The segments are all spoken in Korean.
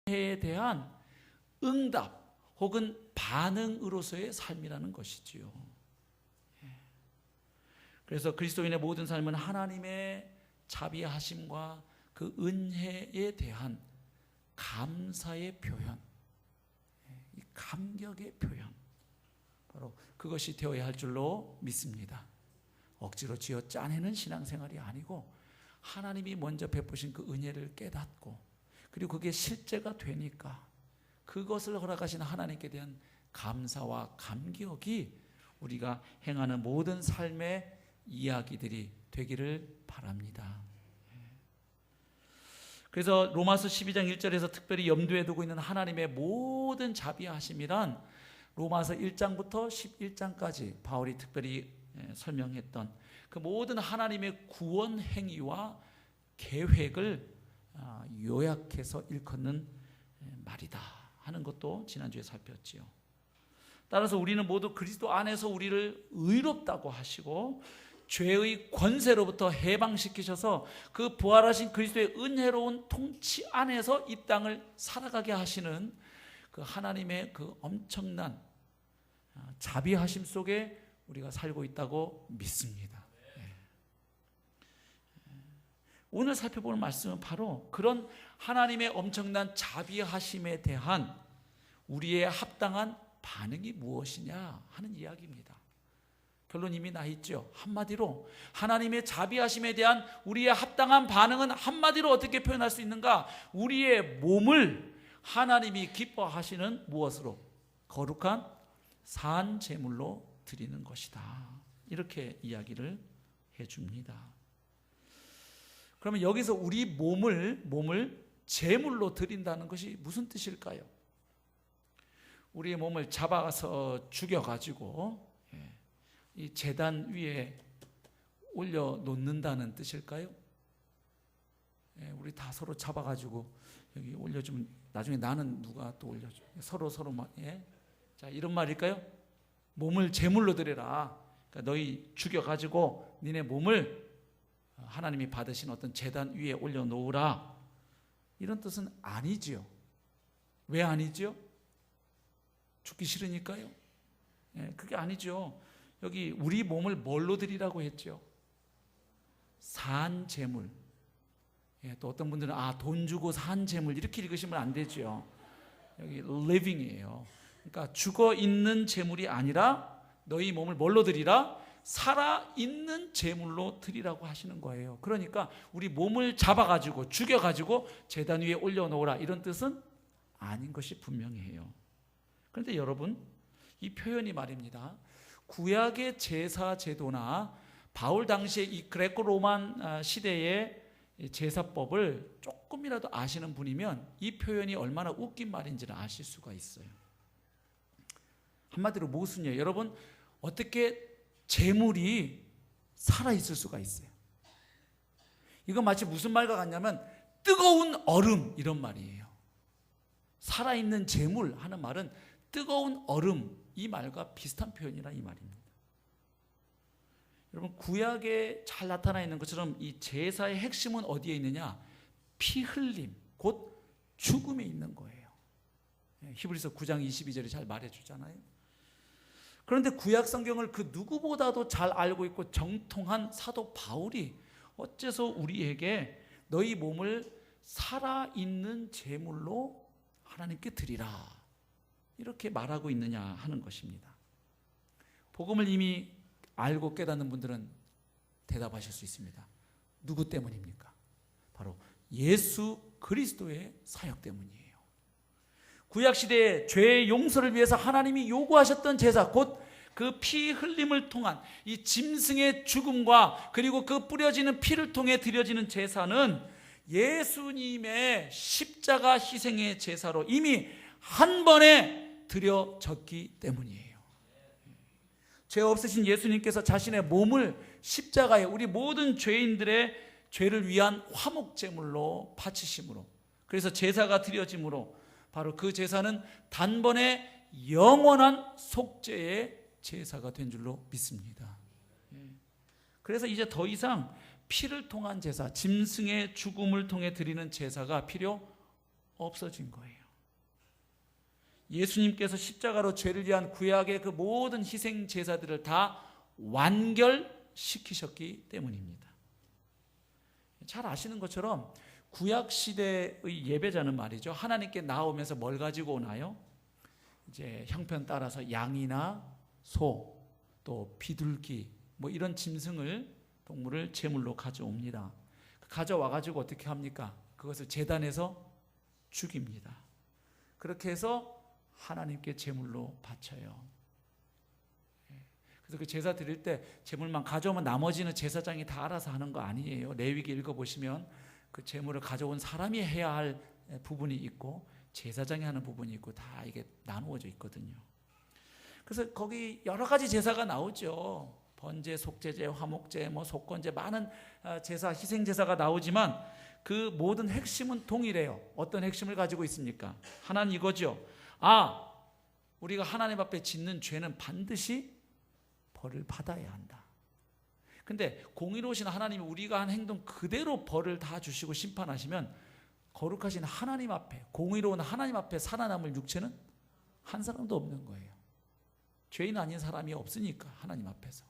은혜에 대한 응답 혹은 반응으로서의 삶이라는 것이지요. 그래서 그리스도인의 모든 삶은 하나님의 자비하심과 그 은혜에 대한 감사의 표현, 이 감격의 표현, 바로 그것이 되어야 할 줄로 믿습니다. 억지로 쥐어 짜내는 신앙생활이 아니고 하나님이 먼저 베푸신 그 은혜를 깨닫고 그리고 그게 실제가 되니까 그것을 허락하신 하나님께 대한 감사와 감격이 우리가 행하는 모든 삶의 이야기들이 되기를 바랍니다. 그래서 로마서 12장 1절에서 특별히 염두에 두고 있는 하나님의 모든 자비하심이란 로마서 1장부터 11장까지 바울이 특별히 설명했던 그 모든 하나님의 구원 행위와 계획을 요약해서 일컫는 말이다 하는 것도 지난주에 살폈지요. 따라서 우리는 모두 그리스도 안에서 우리를 의롭다고 하시고 죄의 권세로부터 해방시키셔서 그 부활하신 그리스도의 은혜로운 통치 안에서 이 땅을 살아가게 하시는 그 하나님의 그 엄청난 자비하심 속에 우리가 살고 있다고 믿습니다. 오늘 살펴볼 말씀은 바로 그런 하나님의 엄청난 자비하심에 대한 우리의 합당한 반응이 무엇이냐 하는 이야기입니다. 결론 이미 나 있죠. 한마디로 하나님의 자비하심에 대한 우리의 합당한 반응은 한마디로 어떻게 표현할 수 있는가? 우리의 몸을 하나님이 기뻐하시는 무엇으로? 거룩한 산 제물로 드리는 것이다. 이렇게 이야기를 해줍니다. 그러면 여기서 우리 몸을 제물로 드린다는 것이 무슨 뜻일까요? 우리의 몸을 잡아서 죽여가지고 이 제단 위에 올려놓는다는 뜻일까요? 우리 다 서로 잡아가지고 여기 올려주면 나중에 나는 누가 또 올려줘? 서로 자, 이런 말일까요? 몸을 제물로 드려라. 그러니까 너희 죽여가지고 니네 몸을 하나님이 받으신 어떤 제단 위에 올려놓으라. 이런 뜻은 아니지요. 왜 아니지요? 죽기 싫으니까요? 그게 아니죠. 여기 우리 몸을 뭘로 드리라고 했죠? 산 제물. 또 어떤 분들은 돈 주고 산 제물 이렇게 읽으시면 안 되죠. 여기 living이에요. 그러니까 죽어 있는 제물이 아니라 너희 몸을 뭘로 드리라? 살아있는 제물로 드리라고 하시는 거예요. 그러니까 우리 몸을 잡아가지고 죽여가지고 제단 위에 올려놓으라 이런 뜻은 아닌 것이 분명해요. 그런데 여러분 이 표현이 말입니다. 구약의 제사 제도나 바울 당시에 이 그레코 로만 시대의 제사법을 조금이라도 아시는 분이면 이 표현이 얼마나 웃긴 말인지를 아실 수가 있어요. 한마디로 무슨요? 여러분 어떻게 제물이 살아있을 수가 있어요? 이건 마치 무슨 말과 같냐면 뜨거운 얼음 이런 말이에요. 살아있는 제물 하는 말은 뜨거운 얼음 이 말과 비슷한 표현이라 이 말입니다. 여러분 구약에 잘 나타나 있는 것처럼 이 제사의 핵심은 어디에 있느냐? 피 흘림 곧 죽음에 있는 거예요. 히브리서 9장 22절이 잘 말해주잖아요. 그런데 구약 성경을 그 누구보다도 잘 알고 있고 정통한 사도 바울이 어째서 우리에게 너희 몸을 살아있는 제물로 하나님께 드리라 이렇게 말하고 있느냐 하는 것입니다. 복음을 이미 알고 깨닫는 분들은 대답하실 수 있습니다. 누구 때문입니까? 바로 예수 그리스도의 사역 때문이에요. 구약시대의 죄의 용서를 위해서 하나님이 요구하셨던 제사 곧 그 피 흘림을 통한 이 짐승의 죽음과 그리고 그 뿌려지는 피를 통해 드려지는 제사는 예수님의 십자가 희생의 제사로 이미 한 번에 드려졌기 때문이에요. 죄 없으신 예수님께서 자신의 몸을 십자가에 우리 모든 죄인들의 죄를 위한 화목제물로 바치심으로 그래서 제사가 드려짐으로 바로 그 제사는 단번에 영원한 속죄의 제사가 된 줄로 믿습니다. 그래서 이제 더 이상 피를 통한 제사, 짐승의 죽음을 통해 드리는 제사가 필요 없어진 거예요. 예수님께서 십자가로 죄를 위한 구약의 그 모든 희생 제사들을 다 완결시키셨기 때문입니다. 잘 아시는 것처럼 구약 시대의 예배자는 말이죠, 하나님께 나오면서 뭘 가지고 오나요? 이제 형편 따라서 양이나 소, 또 비둘기, 뭐 이런 짐승을, 동물을 제물로 가져옵니다. 가져와 가지고 어떻게 합니까? 그것을 제단에서 죽입니다. 그렇게 해서 하나님께 제물로 바쳐요. 그래서 그 제사 드릴 때 제물만 가져오면 나머지는 제사장이 다 알아서 하는 거 아니에요. 레위기 읽어보시면 그 제물을 가져온 사람이 해야 할 부분이 있고 제사장이 하는 부분이 있고 다 이게 나누어져 있거든요. 그래서 거기 여러 가지 제사가 나오죠. 번제, 속제제, 화목제, 뭐 속건제, 많은 제사, 희생 제사가 나오지만 그 모든 핵심은 동일해요. 어떤 핵심을 가지고 있습니까? 하나는 이거죠. 우리가 하나님 앞에 짓는 죄는 반드시 벌을 받아야 한다. 근데 공의로우신 하나님이 우리가 한 행동 그대로 벌을 다 주시고 심판하시면 거룩하신 하나님 앞에, 공의로운 하나님 앞에 살아남을 육체는 한 사람도 없는 거예요. 죄인 아닌 사람이 없으니까 하나님 앞에서.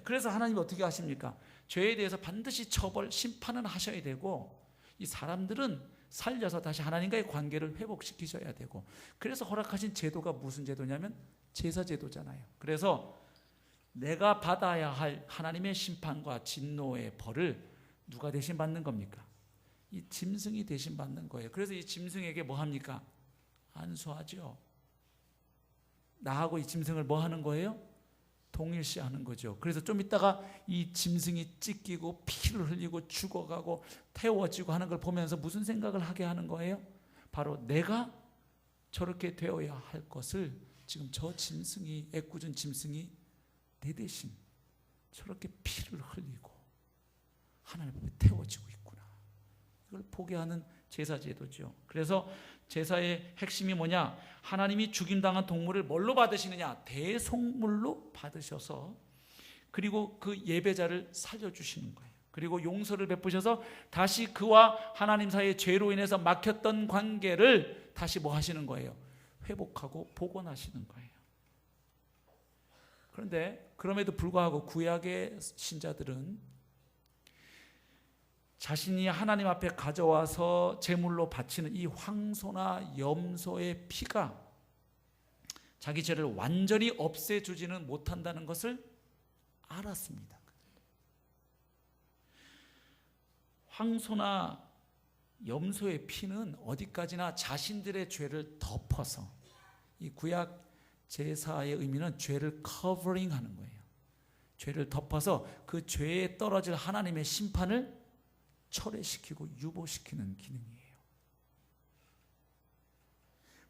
그래서 하나님이 어떻게 하십니까? 죄에 대해서 반드시 처벌, 심판은 하셔야 되고 이 사람들은 살려서 다시 하나님과의 관계를 회복시키셔야 되고, 그래서 허락하신 제도가 무슨 제도냐면 제사 제도잖아요. 그래서 내가 받아야 할 하나님의 심판과 진노의 벌을 누가 대신 받는 겁니까? 이 짐승이 대신 받는 거예요. 그래서 이 짐승에게 뭐 합니까? 안수하죠. 나하고 이 짐승을 뭐 하는 거예요? 동일시하는 거죠. 그래서 좀 있다가 이 짐승이 찢기고 피를 흘리고 죽어가고 태워지고 하는 걸 보면서 무슨 생각을 하게 하는 거예요? 바로 내가 저렇게 되어야 할 것을 지금 저 짐승이, 애꿎은 짐승이 내 대신 저렇게 피를 흘리고 하나님 앞에 태워지고 있구나. 이걸 보게 하는 제사 제도죠. 그래서 제사의 핵심이 뭐냐? 하나님이 죽임당한 동물을 뭘로 받으시느냐? 대속물로 받으셔서, 그리고 그 예배자를 살려주시는 거예요. 그리고 용서를 베푸셔서 다시 그와 하나님 사이의 죄로 인해서 막혔던 관계를 다시 뭐 하시는 거예요? 회복하고 복원하시는 거예요. 그런데 그럼에도 불구하고 구약의 신자들은 자신이 하나님 앞에 가져와서 제물로 바치는 이 황소나 염소의 피가 자기 죄를 완전히 없애주지는 못한다는 것을 알았습니다. 황소나 염소의 피는 어디까지나 자신들의 죄를 덮어서, 이 구약 제사의 의미는 죄를 커버링하는 거예요. 죄를 덮어서 그 죄에 떨어질 하나님의 심판을 철회시키고 유보시키는 기능이에요.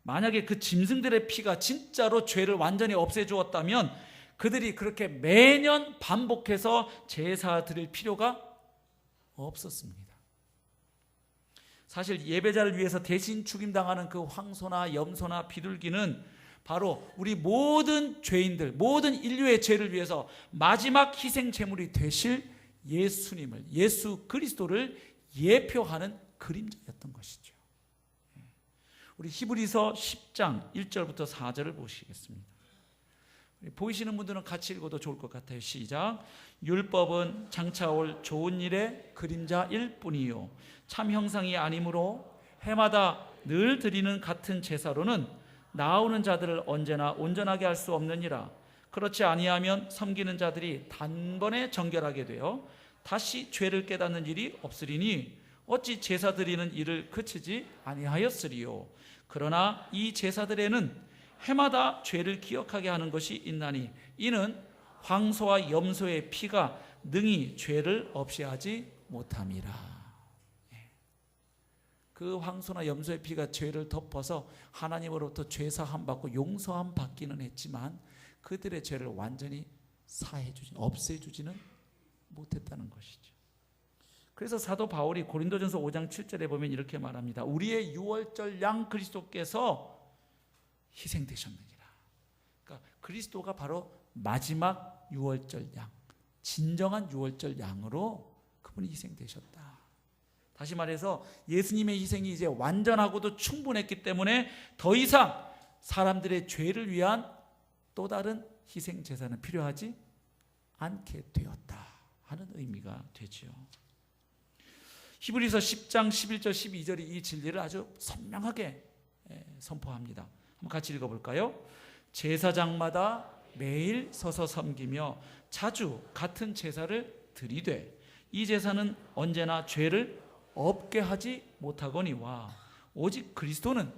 만약에 그 짐승들의 피가 진짜로 죄를 완전히 없애주었다면 그들이 그렇게 매년 반복해서 제사 드릴 필요가 없었습니다. 사실 예배자를 위해서 대신 죽임당하는 그 황소나 염소나 비둘기는 바로 우리 모든 죄인들, 모든 인류의 죄를 위해서 마지막 희생 제물이 되실 예수님을, 예수 그리스도를 예표하는 그림자였던 것이죠. 우리 히브리서 10장 1절부터 4절을 보시겠습니다. 보이시는 분들은 같이 읽어도 좋을 것 같아요. 시작. 율법은 장차 올 좋은 일의 그림자일 뿐이요 참 형상이 아니므로 해마다 늘 드리는 같은 제사로는 나오는 자들을 언제나 온전하게 할 수 없느니라. 그렇지 아니하면 섬기는 자들이 단번에 정결하게 되어 다시 죄를 깨닫는 일이 없으리니 어찌 제사 드리는 일을 그치지 아니하였으리요. 그러나 이 제사들에는 해마다 죄를 기억하게 하는 것이 있나니 이는 황소와 염소의 피가 능히 죄를 없이 하지 못함이라. 그 황소나 염소의 피가 죄를 덮어서 하나님으로부터 죄사함 받고 용서함 받기는 했지만 그들의 죄를 완전히 사해주지, 없애주지는 못했다는 것이죠. 그래서 사도 바울이 고린도전서 5장 7절에 보면 이렇게 말합니다. 우리의 유월절 양 그리스도께서 희생되셨느니라. 그러니까 그리스도가 바로 마지막 유월절 양, 진정한 유월절 양으로 그분이 희생되셨다. 다시 말해서 예수님의 희생이 이제 완전하고도 충분했기 때문에 더 이상 사람들의 죄를 위한 또 다른 희생 제사는 필요하지 않게 되었다 하는 의미가 되죠. 히브리서 10장 11절 12절이 이 진리를 아주 선명하게 선포합니다. 한번 같이 읽어볼까요? 제사장마다 매일 서서 섬기며 자주 같은 제사를 드리되 이 제사는 언제나 죄를 없게 하지 못하거니와 오직 그리스도는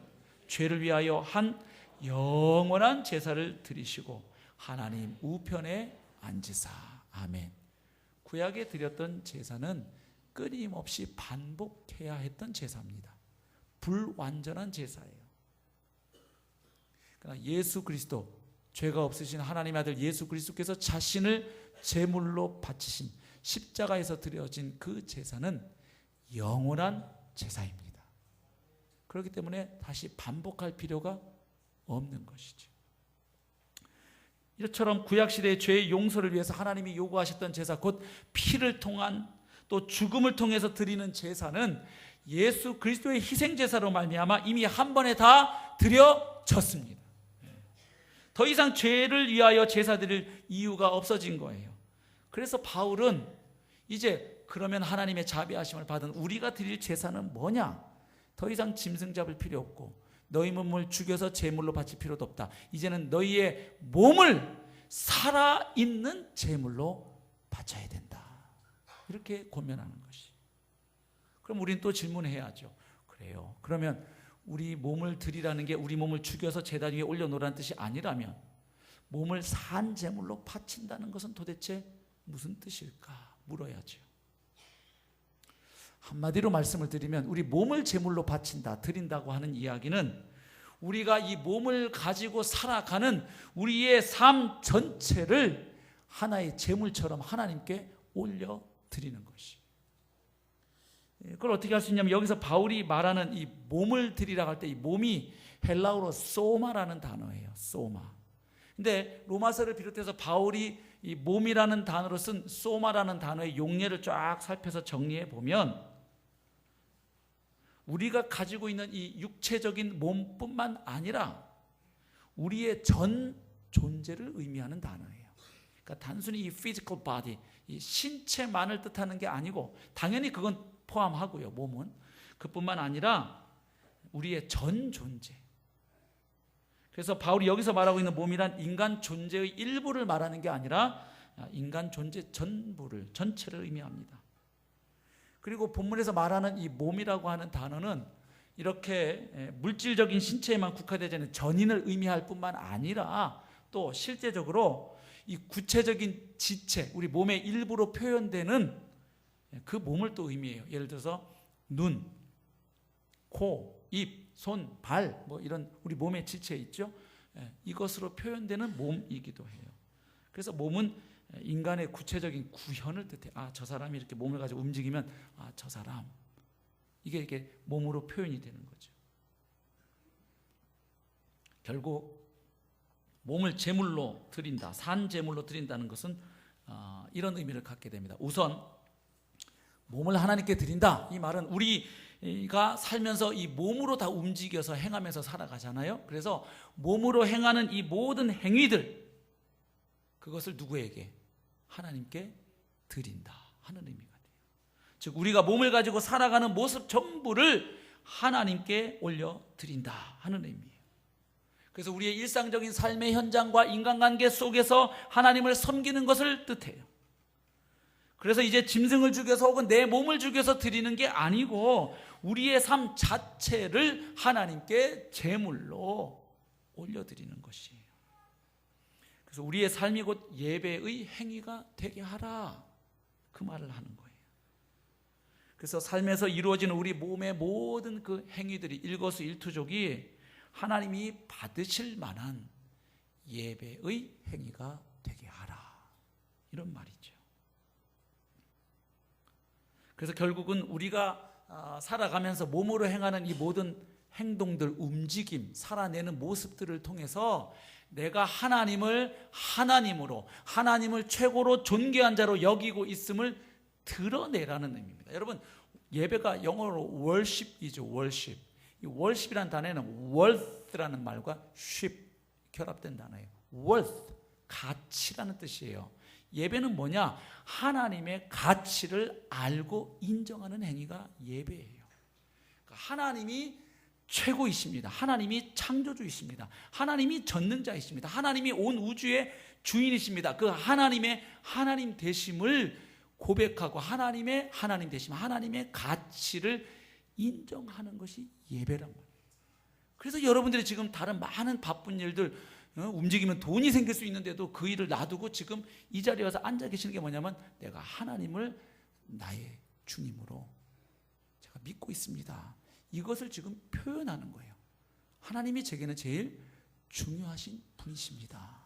죄를 위하여 한 영원한 제사를 드리시고 하나님 우편에 앉으사. 아멘. 구약에 드렸던 제사는 끊임없이 반복해야 했던 제사입니다. 불완전한 제사예요. 그러나 예수 그리스도, 죄가 없으신 하나님의 아들 예수 그리스도께서 자신을 제물로 바치신 십자가에서 드려진 그 제사는 영원한 제사입니다. 그렇기 때문에 다시 반복할 필요가 없는 것이죠. 이처럼 구약시대의 죄의 용서를 위해서 하나님이 요구하셨던 제사, 곧 피를 통한 또 죽음을 통해서 드리는 제사는 예수 그리스도의 희생제사로 말미암아 이미 한 번에 다 드려졌습니다. 더 이상 죄를 위하여 제사 드릴 이유가 없어진 거예요. 그래서 바울은 이제 그러면 하나님의 자비하심을 받은 우리가 드릴 제사는 뭐냐? 더 이상 짐승 잡을 필요 없고 너희 몸을 죽여서 제물로 바칠 필요도 없다. 이제는 너희의 몸을 살아있는 제물로 바쳐야 된다. 이렇게 권면하는 것이. 그럼 우리는 또 질문해야죠. 그래요. 그러면 우리 몸을 드리라는 게 우리 몸을 죽여서 제단 위에 올려놓으라는 뜻이 아니라면 몸을 산 제물로 바친다는 것은 도대체 무슨 뜻일까 물어야죠. 한마디로 말씀을 드리면 우리 몸을 제물로 바친다, 드린다고 하는 이야기는 우리가 이 몸을 가지고 살아가는 우리의 삶 전체를 하나의 제물처럼 하나님께 올려드리는 것이. 그걸 어떻게 할 수 있냐면 여기서 바울이 말하는 이 몸을 드리라고 할 때 이 몸이 헬라어로 소마라는 단어예요. 소마. 근데 로마서를 비롯해서 바울이 이 몸이라는 단어로 쓴 소마라는 단어의 용례를 쫙 살펴서 정리해 보면 우리가 가지고 있는 이 육체적인 몸뿐만 아니라 우리의 전 존재를 의미하는 단어예요. 그러니까 단순히 이 physical body, 이 신체만을 뜻하는 게 아니고 당연히 그건 포함하고요. 몸은 그뿐만 아니라 우리의 전 존재. 그래서 바울이 여기서 말하고 있는 몸이란 인간 존재의 일부를 말하는 게 아니라 인간 존재 전부를, 전체를 의미합니다. 그리고 본문에서 말하는 이 몸이라고 하는 단어는 이렇게 물질적인 신체에만 국한되지 않은 전인을 의미할 뿐만 아니라 또 실제적으로 이 구체적인 지체, 우리 몸의 일부로 표현되는 그 몸을 또 의미해요. 예를 들어서 눈, 코, 입, 손, 발, 뭐 이런 우리 몸의 지체 있죠. 이것으로 표현되는 몸이기도 해요. 그래서 몸은 인간의 구체적인 구현을 뜻해. 저 사람이 이렇게 몸을 가지고 움직이면 저 사람. 이게 몸으로 표현이 되는 거죠. 결국 몸을 제물로 드린다, 산 제물로 드린다는 것은 이런 의미를 갖게 됩니다. 우선 몸을 하나님께 드린다. 이 말은 우리가 살면서 이 몸으로 다 움직여서 행하면서 살아가잖아요. 그래서 몸으로 행하는 이 모든 행위들, 그것을 누구에게? 하나님께 드린다 하는 의미가 돼요. 즉 우리가 몸을 가지고 살아가는 모습 전부를 하나님께 올려드린다 하는 의미예요. 그래서 우리의 일상적인 삶의 현장과 인간관계 속에서 하나님을 섬기는 것을 뜻해요. 그래서 이제 짐승을 죽여서 혹은 내 몸을 죽여서 드리는 게 아니고 우리의 삶 자체를 하나님께 제물로 올려드리는 것이에요. 그래서 우리의 삶이 곧 예배의 행위가 되게 하라, 그 말을 하는 거예요. 그래서 삶에서 이루어지는 우리 몸의 모든 그 행위들이 일거수일투족이 하나님이 받으실 만한 예배의 행위가 되게 하라, 이런 말이죠. 그래서 결국은 우리가 살아가면서 몸으로 행하는 이 모든 행동들, 움직임, 살아내는 모습들을 통해서 내가 하나님을 하나님으로, 하나님을 최고로 존귀한 자로 여기고 있음을 드러내라는 의미입니다. 여러분, 예배가 영어로 worship이죠. worship. 이 worship이라는 단어는 worth라는 말과 ship 결합된 단어예요. worth, 가치라는 뜻이에요. 예배는 뭐냐? 하나님의 가치를 알고 인정하는 행위가 예배예요. 그러니까 하나님이 최고이십니다. 하나님이 창조주이십니다. 하나님이 전능자이십니다. 하나님이 온 우주의 주인이십니다. 그 하나님의 하나님 되심을 고백하고 하나님의 하나님 되심, 하나님의 가치를 인정하는 것이 예배란 말이에요. 그래서 여러분들이 지금 다른 많은 바쁜 일들 움직이면 돈이 생길 수 있는데도 그 일을 놔두고 지금 이 자리에 와서 앉아 계시는 게 뭐냐면 내가 하나님을 나의 주님으로 제가 믿고 있습니다. 이것을 지금 표현하는 거예요. 하나님이 제게는 제일 중요하신 분이십니다.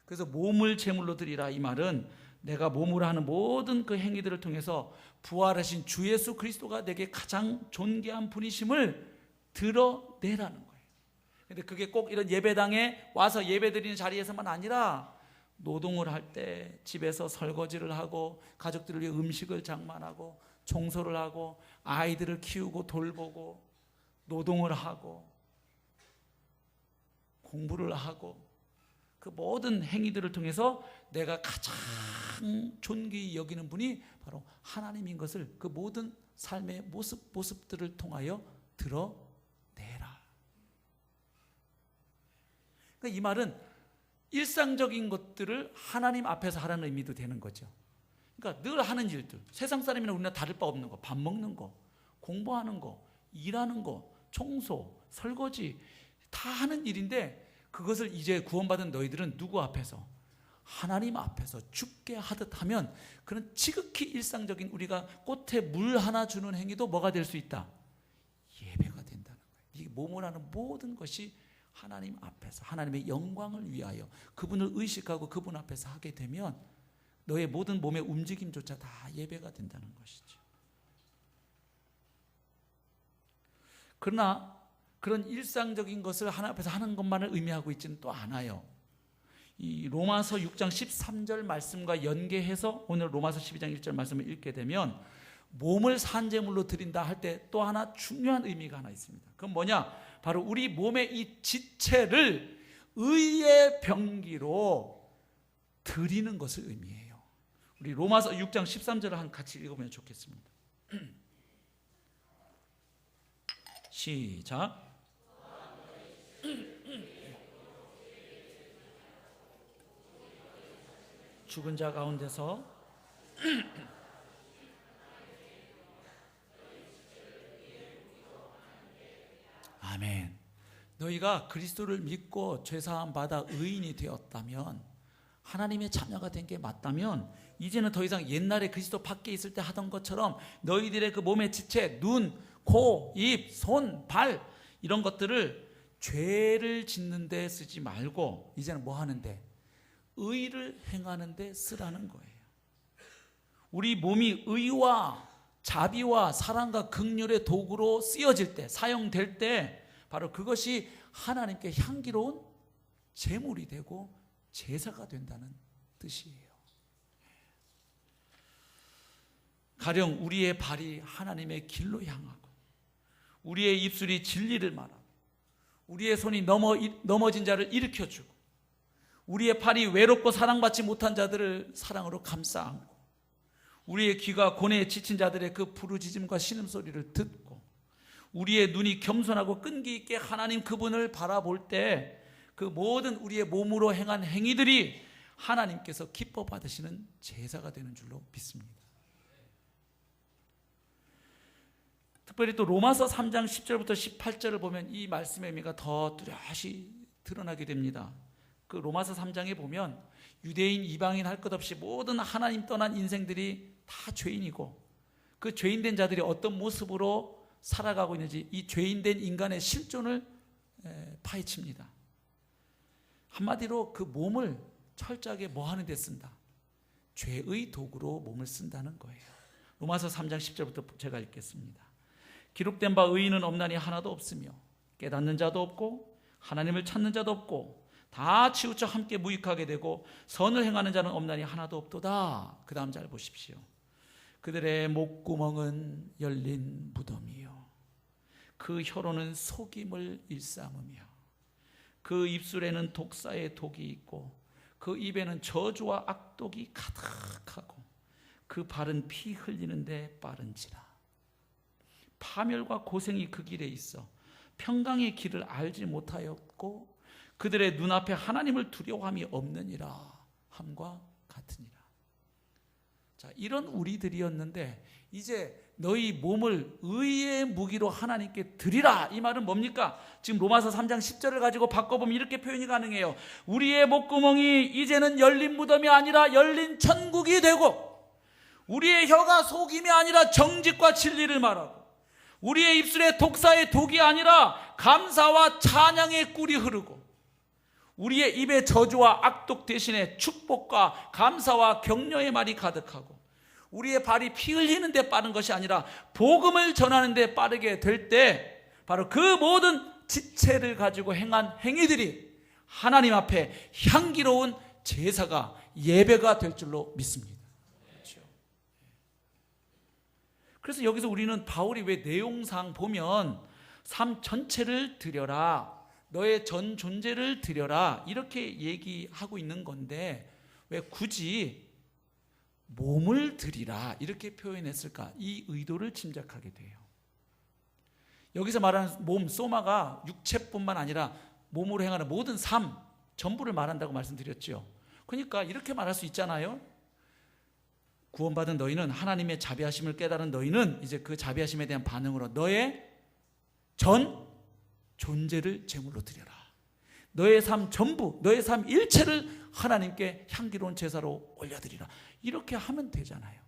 그래서 몸을 제물로 드리라 이 말은 내가 몸으로 하는 모든 그 행위들을 통해서 부활하신 주 예수 그리스도가 내게 가장 존귀한 분이심을 드러내라는 거예요. 근데 그게 꼭 이런 예배당에 와서 예배드리는 자리에서만 아니라 노동을 할 때 집에서 설거지를 하고 가족들을 위해 음식을 장만하고 청소를 하고 아이들을 키우고 돌보고 노동을 하고 공부를 하고 그 모든 행위들을 통해서 내가 가장 존귀히 여기는 분이 바로 하나님인 것을 그 모든 삶의 모습들을 통하여 드러내라. 그러니까 이 말은 일상적인 것들을 하나님 앞에서 하라는 의미도 되는 거죠. 그러니까 늘 하는 일들, 세상 사람이나 우리나 다를 바 없는 거, 밥 먹는 거, 공부하는 거, 일하는 거, 청소, 설거지 다 하는 일인데 그것을 이제 구원받은 너희들은 누구 앞에서? 하나님 앞에서 죽게 하듯 하면 그런 지극히 일상적인 우리가 꽃에 물 하나 주는 행위도 뭐가 될 수 있다? 예배가 된다는 거예요. 네 몸을 하는 모든 것이 하나님 앞에서 하나님의 영광을 위하여 그분을 의식하고 그분 앞에서 하게 되면 너의 모든 몸의 움직임조차 다 예배가 된다는 것이죠. 그러나 그런 일상적인 것을 하나님 앞에서 하는 것만을 의미하고 있지는 또 않아요. 이 로마서 6장 13절 말씀과 연계해서 오늘 로마서 12장 1절 말씀을 읽게 되면 몸을 산제물로 드린다 할 때 또 하나 중요한 의미가 하나 있습니다. 그건 뭐냐? 바로 우리 몸의 이 지체를 의의 병기로 드리는 것을 의미해요. 우리 로마서 6장 13절을 같이 읽으면 좋겠습니다. 시작. 죽은 자 가운데서 아멘. 너희가 그리스도를 믿고 죄사함 받아 의인이 되었다면 하나님의 자녀가 된 게 맞다면 이제는 더 이상 옛날에 그리스도 밖에 있을 때 하던 것처럼 너희들의 그 몸의 지체, 눈, 코, 입, 손, 발 이런 것들을 죄를 짓는 데 쓰지 말고 이제는 뭐 하는데? 의를 행하는 데 쓰라는 거예요. 우리 몸이 의와 자비와 사랑과 긍휼의 도구로 쓰여질 때, 사용될 때 바로 그것이 하나님께 향기로운 제물이 되고 제사가 된다는 뜻이에요. 가령 우리의 발이 하나님의 길로 향하고 우리의 입술이 진리를 말하고 우리의 손이 넘어진 자를 일으켜주고 우리의 팔이 외롭고 사랑받지 못한 자들을 사랑으로 감싸 안고 우리의 귀가 고뇌에 지친 자들의 그 부르짖음과 신음소리를 듣고 우리의 눈이 겸손하고 끈기 있게 하나님 그분을 바라볼 때 그 모든 우리의 몸으로 행한 행위들이 하나님께서 기뻐 받으시는 제사가 되는 줄로 믿습니다. 특별히 또 로마서 3장 10절부터 18절을 보면 이 말씀의 의미가 더 뚜렷이 드러나게 됩니다. 그 로마서 3장에 보면 유대인 이방인 할 것 없이 모든 하나님 떠난 인생들이 다 죄인이고 그 죄인된 자들이 어떤 모습으로 살아가고 있는지 이 죄인된 인간의 실존을 파헤칩니다. 한마디로 그 몸을 철저하게 뭐 하는 데 쓴다? 죄의 도구로 몸을 쓴다는 거예요. 로마서 3장 10절부터 제가 읽겠습니다. 기록된 바 의인은 없나니 하나도 없으며 깨닫는 자도 없고 하나님을 찾는 자도 없고 다 치우쳐 함께 무익하게 되고 선을 행하는 자는 없나니 하나도 없도다. 그 다음 잘 보십시오. 그들의 목구멍은 열린 무덤이요, 그 혀로는 속임을 일삼으며 그 입술에는 독사의 독이 있고 그 입에는 저주와 악독이 가득하고 그 발은 피 흘리는데 빠른지라. 파멸과 고생이 그 길에 있어 평강의 길을 알지 못하였고 그들의 눈앞에 하나님을 두려워함이 없느니라 함과 같으니라. 자, 이런 우리들이었는데 이제 너희 몸을 의의 무기로 하나님께 드리라. 이 말은 뭡니까? 지금 로마서 3장 10절을 가지고 바꿔보면 이렇게 표현이 가능해요. 우리의 목구멍이 이제는 열린 무덤이 아니라 열린 천국이 되고, 우리의 혀가 속임이 아니라 정직과 진리를 말하고, 우리의 입술에 독사의 독이 아니라 감사와 찬양의 꿀이 흐르고, 우리의 입에 저주와 악독 대신에 축복과 감사와 격려의 말이 가득하고, 우리의 발이 피 흘리는 데 빠른 것이 아니라 복음을 전하는 데 빠르게 될 때 바로 그 모든 지체를 가지고 행한 행위들이 하나님 앞에 향기로운 제사가, 예배가 될 줄로 믿습니다. 그렇죠? 그래서 여기서 우리는 바울이 왜 내용상 보면 삶 전체를 드려라, 너의 전 존재를 드려라 이렇게 얘기하고 있는 건데 왜 굳이 몸을 드리라 이렇게 표현했을까? 이 의도를 짐작하게 돼요. 여기서 말하는 몸, 소마가 육체뿐만 아니라 몸으로 행하는 모든 삶 전부를 말한다고 말씀드렸죠. 그러니까 이렇게 말할 수 있잖아요. 구원받은 너희는, 하나님의 자비하심을 깨달은 너희는 이제 그 자비하심에 대한 반응으로 너의 전 존재를 제물로 드려라. 너의 삶 전부, 너의 삶 일체를 하나님께 향기로운 제사로 올려드리라. 이렇게 하면 되잖아요.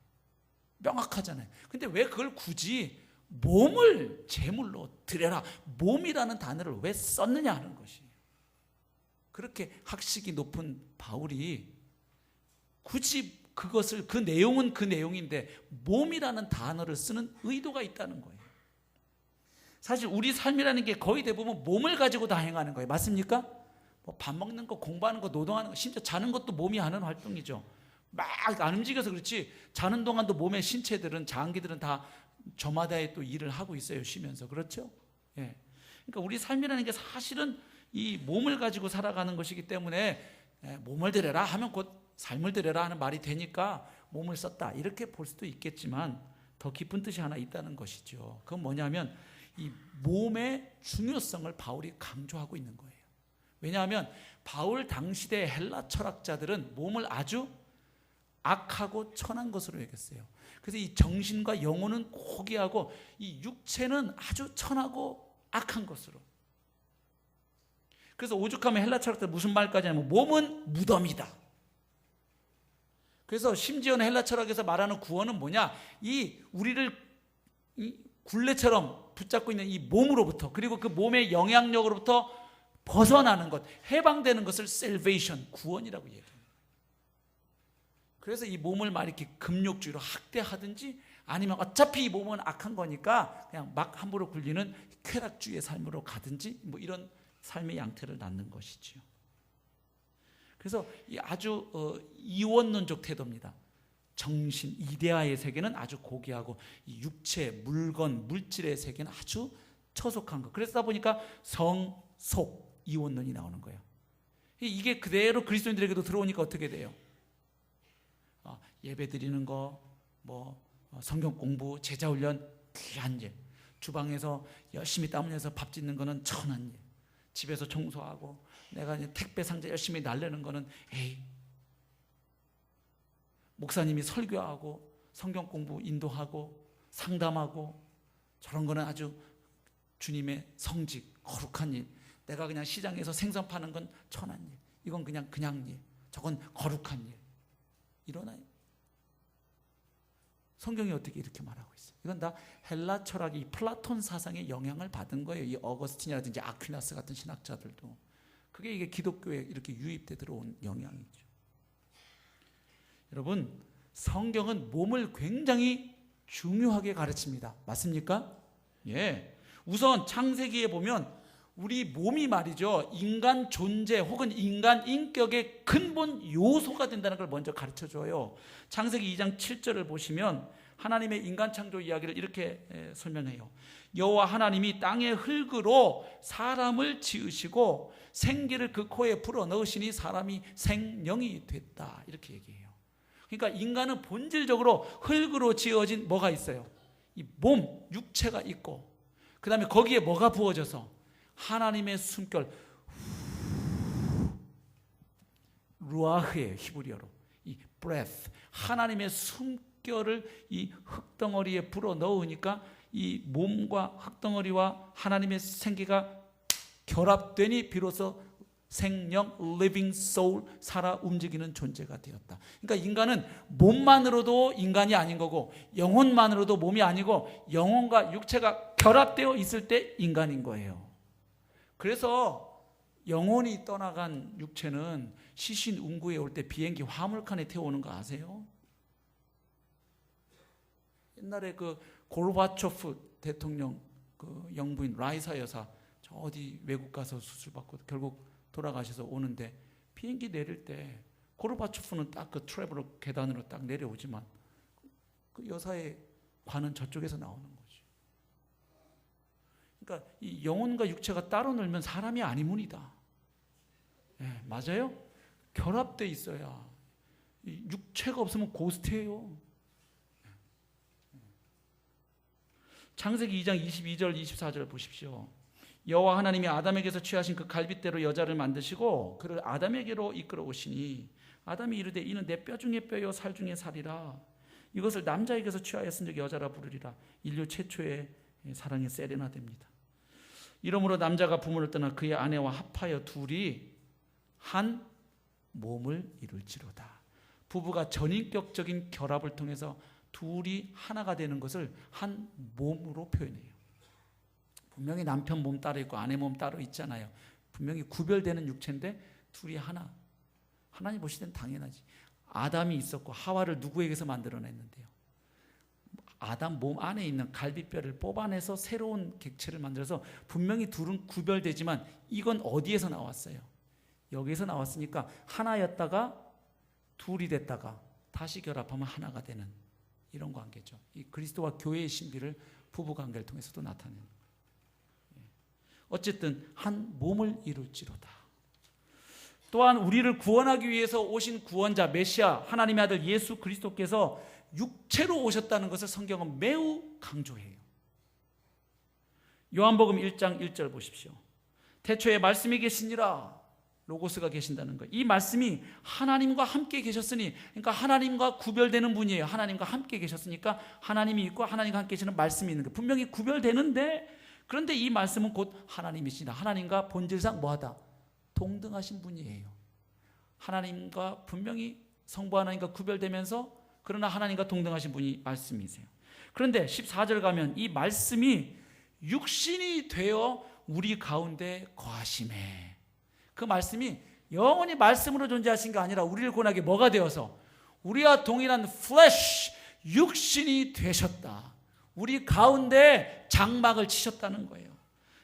명확하잖아요. 근데 왜 그걸 굳이 몸을 제물로 드려라, 몸이라는 단어를 왜 썼느냐 하는 것이에요. 그렇게 학식이 높은 바울이 굳이 그것을, 그 내용은 그 내용인데 몸이라는 단어를 쓰는 의도가 있다는 거예요. 사실 우리 삶이라는 게 거의 대부분 몸을 가지고 다 행하는 거예요. 맞습니까? 뭐 밥 먹는 거, 공부하는 거, 노동하는 거, 심지어 자는 것도 몸이 하는 활동이죠. 막 안 움직여서 그렇지 자는 동안도 몸의 신체들은, 장기들은 다 저마다의 또 일을 하고 있어요. 쉬면서. 그렇죠? 예. 그러니까 우리 삶이라는 게 사실은 이 몸을 가지고 살아가는 것이기 때문에 몸을 드려라 하면 곧 삶을 드려라 하는 말이 되니까 몸을 썼다 이렇게 볼 수도 있겠지만 더 깊은 뜻이 하나 있다는 것이죠. 그건 뭐냐면 이 몸의 중요성을 바울이 강조하고 있는 거예요. 왜냐하면 바울 당시대 헬라 철학자들은 몸을 아주 악하고 천한 것으로 여겼어요. 그래서 이 정신과 영혼은 고귀하고 이 육체는 아주 천하고 악한 것으로. 그래서 오죽하면 헬라 철학자들 무슨 말까지 하냐면 몸은 무덤이다. 그래서 심지어는 헬라 철학에서 말하는 구원은 뭐냐? 이 우리를 이 굴레처럼 붙잡고 있는 이 몸으로부터, 그리고 그 몸의 영향력으로부터 벗어나는 것, 해방되는 것을 salvation, 구원이라고 얘기해요. 그래서 이 몸을 막 이렇게 금욕주의로 학대하든지 아니면 어차피 이 몸은 악한 거니까 그냥 막 함부로 굴리는 쾌락주의의 삶으로 가든지 뭐 이런 삶의 양태를 낳는 것이지요. 그래서 이 아주 이원론적 태도입니다. 정신, 이데아의 세계는 아주 고귀하고 이 육체, 물건, 물질의 세계는 아주 처속한 것. 그러다 보니까 성, 속, 이원론이 나오는 거예요. 이게 그대로 그리스도인들에게도 들어오니까 어떻게 돼요? 예배 드리는 거, 뭐 성경 공부, 제자 훈련 귀한 일, 주방에서 열심히 땀 흘려서 밥 짓는 거는 천한 일, 집에서 청소하고 내가 택배 상자 열심히 날리는 거는 에이, 목사님이 설교하고 성경 공부 인도하고 상담하고 저런 거는 아주 주님의 성직, 거룩한 일. 내가 그냥 시장에서 생선 파는 건 천한 일, 이건 그냥 일, 저건 거룩한 일. 이러나요? 성경이 어떻게 이렇게 말하고 있어요? 이건 다 헬라 철학이 플라톤 사상의 영향을 받은 거예요. 이 어거스틴이라든지 아퀴나스 같은 신학자들도. 그게 이게 기독교에 이렇게 유입돼 들어온 영향이죠. 여러분, 성경은 몸을 굉장히 중요하게 가르칩니다. 맞습니까? 예. 우선 창세기에 보면 우리 몸이 말이죠, 인간 존재 혹은 인간 인격의 근본 요소가 된다는 걸 먼저 가르쳐줘요. 창세기 2장 7절을 보시면 하나님의 인간 창조 이야기를 이렇게 설명해요. 여호와 하나님이 땅의 흙으로 사람을 지으시고 생기를 그 코에 불어넣으시니 사람이 생명이 됐다, 이렇게 얘기해요. 그러니까 인간은 본질적으로 흙으로 지어진 뭐가 있어요? 이 몸, 육체가 있고, 그 다음에 거기에 뭐가 부어져서 하나님의 숨결, 루아흐예요, 히브리어로. 이 breath, 하나님의 숨결을 이 흙덩어리에 불어넣으니까 이 몸과 흙덩어리와 하나님의 생기가 결합되니 비로소 생명, living soul, 살아 움직이는 존재가 되었다. 그러니까 인간은 몸만으로도 인간이 아닌 거고, 영혼만으로도 몸이 아니고, 영혼과 육체가 결합되어 있을 때 인간인 거예요. 그래서 영혼이 떠나간 육체는 시신 운구에 올 때 비행기 화물칸에 태워오는 거 아세요? 옛날에 그 고르바초프 대통령 그 영부인 라이사 여사, 저 어디 외국 가서 수술받고 결국 돌아가셔서 오는데, 비행기 내릴 때 고르바초프는 딱 그 트래블러 계단으로 딱 내려오지만 그 여사의 관은 저쪽에서 나오는 거죠. 그러니까 이 영혼과 육체가 따로 놀면 사람이 아니문이다. 네, 맞아요? 결합돼 있어야. 이 육체가 없으면 고스트예요. 창세기 2장 22절 24절 보십시오. 여호와 하나님이 아담에게서 취하신 그 갈빗대로 여자를 만드시고 그를 아담에게로 이끌어 오시니 아담이 이르되 이는 내 뼈 중에 뼈요 살 중에 살이라. 이것을 남자에게서 취하였은즉 여자라 부르리라. 인류 최초의 사랑의 세레나데입니다. 이러므로 남자가 부모를 떠나 그의 아내와 합하여 둘이 한 몸을 이룰지로다. 부부가 전인격적인 결합을 통해서 둘이 하나가 되는 것을 한 몸으로 표현해요. 분명히 남편 몸 따로 있고 아내 몸 따로 있잖아요. 분명히 구별되는 육체인데 둘이 하나. 하나님 보실 땐 당연하지. 아담이 있었고 하와를 누구에게서 만들어냈는데요? 아담 몸 안에 있는 갈비뼈를 뽑아내서 새로운 객체를 만들어서 분명히 둘은 구별되지만 이건 어디에서 나왔어요? 여기에서 나왔으니까 하나였다가 둘이 됐다가 다시 결합하면 하나가 되는 이런 관계죠. 이 그리스도와 교회의 신비를 부부관계를 통해서도 나타내는 거예요. 어쨌든 한 몸을 이룰지로다. 또한 우리를 구원하기 위해서 오신 구원자 메시아 하나님의 아들 예수 그리스도께서 육체로 오셨다는 것을 성경은 매우 강조해요. 요한복음 1장 1절 보십시오. 태초에 말씀이 계시니라. 로고스가 계신다는 거예요. 이 말씀이 하나님과 함께 계셨으니, 그러니까 하나님과 구별되는 분이에요. 하나님과 함께 계셨으니까 하나님이 있고 하나님과 함께 계시는 말씀이 있는 거예요. 분명히 구별되는데, 그런데 이 말씀은 곧 하나님이시다. 하나님과 본질상 뭐하다? 동등하신 분이에요. 하나님과 분명히 성부 하나님과 구별되면서 그러나 하나님과 동등하신 분이 말씀이세요. 그런데 14절 가면 이 말씀이 육신이 되어 우리 가운데 거하심에, 그 말씀이 영원히 말씀으로 존재하신 게 아니라 우리를 구원하게 뭐가 되어서 우리와 동일한 플래시, 육신이 되셨다. 우리 가운데 장막을 치셨다는 거예요.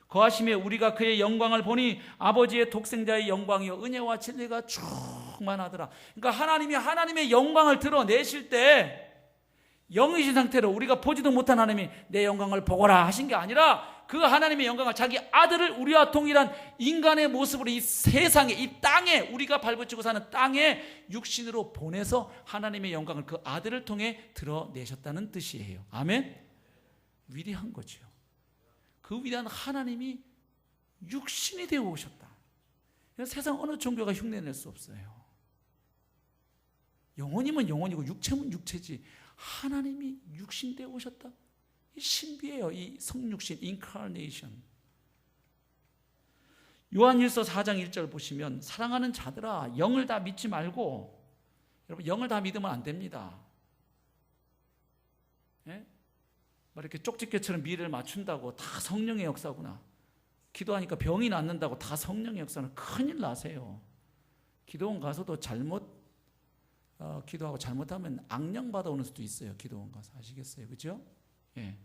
거하심에 우리가 그의 영광을 보니 아버지의 독생자의 영광이요 은혜와 진리가 충만하더라. 그러니까 하나님이 하나님의 영광을 드러내실 때 영이신 상태로 우리가 보지도 못한 하나님이 내 영광을 보거라 하신 게 아니라 그 하나님의 영광을 자기 아들을 우리와 동일한 인간의 모습으로 이 세상에, 이 땅에, 우리가 발붙이고 사는 땅에 육신으로 보내서 하나님의 영광을 그 아들을 통해 드러내셨다는 뜻이에요. 아멘? 위대한 거죠. 그 위대한 하나님이 육신이 되어 오셨다. 세상 어느 종교가 흉내낼 수 없어요. 영혼이면 영혼이고 육체면 육체지. 하나님이 육신 되어 오셨다. 이 신비예요. 이 성육신, 인카네이션. 요한일서 4장 1절 보시면 사랑하는 자들아 영을 다 믿지 말고, 여러분 영을 다 믿으면 안 됩니다. 예? 이렇게 쪽집게처럼 미래를 맞춘다고 다 성령의 역사구나. 기도하니까 병이 낫는다고 다 성령의 역사는 큰일 나세요. 기도원 가서도 잘못 기도하고 잘못하면 악령 받아오는 수도 있어요. 기도원 가서 아시겠어요? 그죠? 예.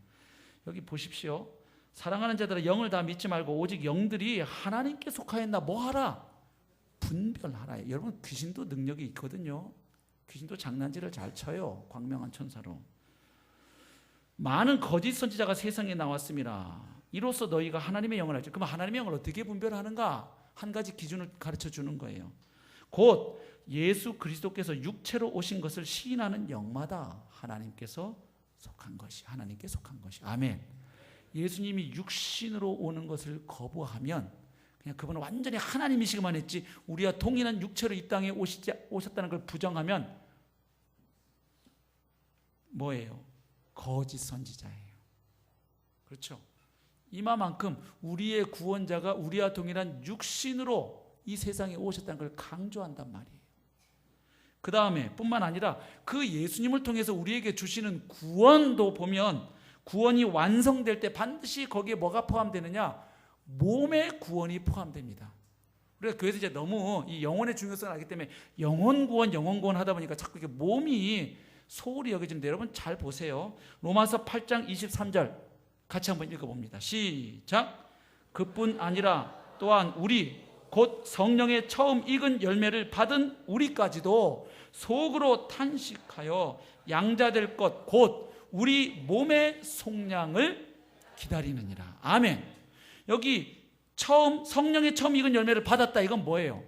여기 보십시오. 사랑하는 자들은 영을 다 믿지 말고 오직 영들이 하나님께 속하였나 뭐하라? 분별하라. 여러분 귀신도 능력이 있거든요. 귀신도 장난질을 잘 쳐요. 광명한 천사로. 많은 거짓 선지자가 세상에 나왔습니다. 이로써 너희가 하나님의 영을 알지. 그럼 하나님의 영을 어떻게 분별하는가? 한 가지 기준을 가르쳐 주는 거예요. 곧 예수 그리스도께서 육체로 오신 것을 시인하는 영마다 하나님께서 속한 것이, 하나님께 속한 것이. 아멘. 예수님이 육신으로 오는 것을 거부하면 그냥 그분은 완전히 하나님이시기만 했지 우리와 동일한 육체로 이 땅에 오셨다는 걸 부정하면 뭐예요? 거짓 선지자예요. 그렇죠? 이마만큼 우리의 구원자가 우리와 동일한 육신으로 이 세상에 오셨다는 걸 강조한단 말이에요. 그 다음에 뿐만 아니라 그 예수님을 통해서 우리에게 주시는 구원도 보면 구원이 완성될 때 반드시 거기에 뭐가 포함되느냐? 몸의 구원이 포함됩니다. 우리가 교회에서 이제 너무 이 영혼의 중요성을 알기 때문에 영혼 구원 하다 보니까 자꾸 이게 몸이 소홀히 여겨지는데 여러분 잘 보세요. 로마서 8장 23절 같이 한번 읽어봅니다. 시작. 그뿐 아니라 또한 우리 곧 성령의 처음 익은 열매를 받은 우리까지도 속으로 탄식하여 양자될 것 곧 우리 몸의 속량을 기다리느니라. 아멘. 여기 성령의 처음 익은 열매를 받았다. 이건 뭐예요?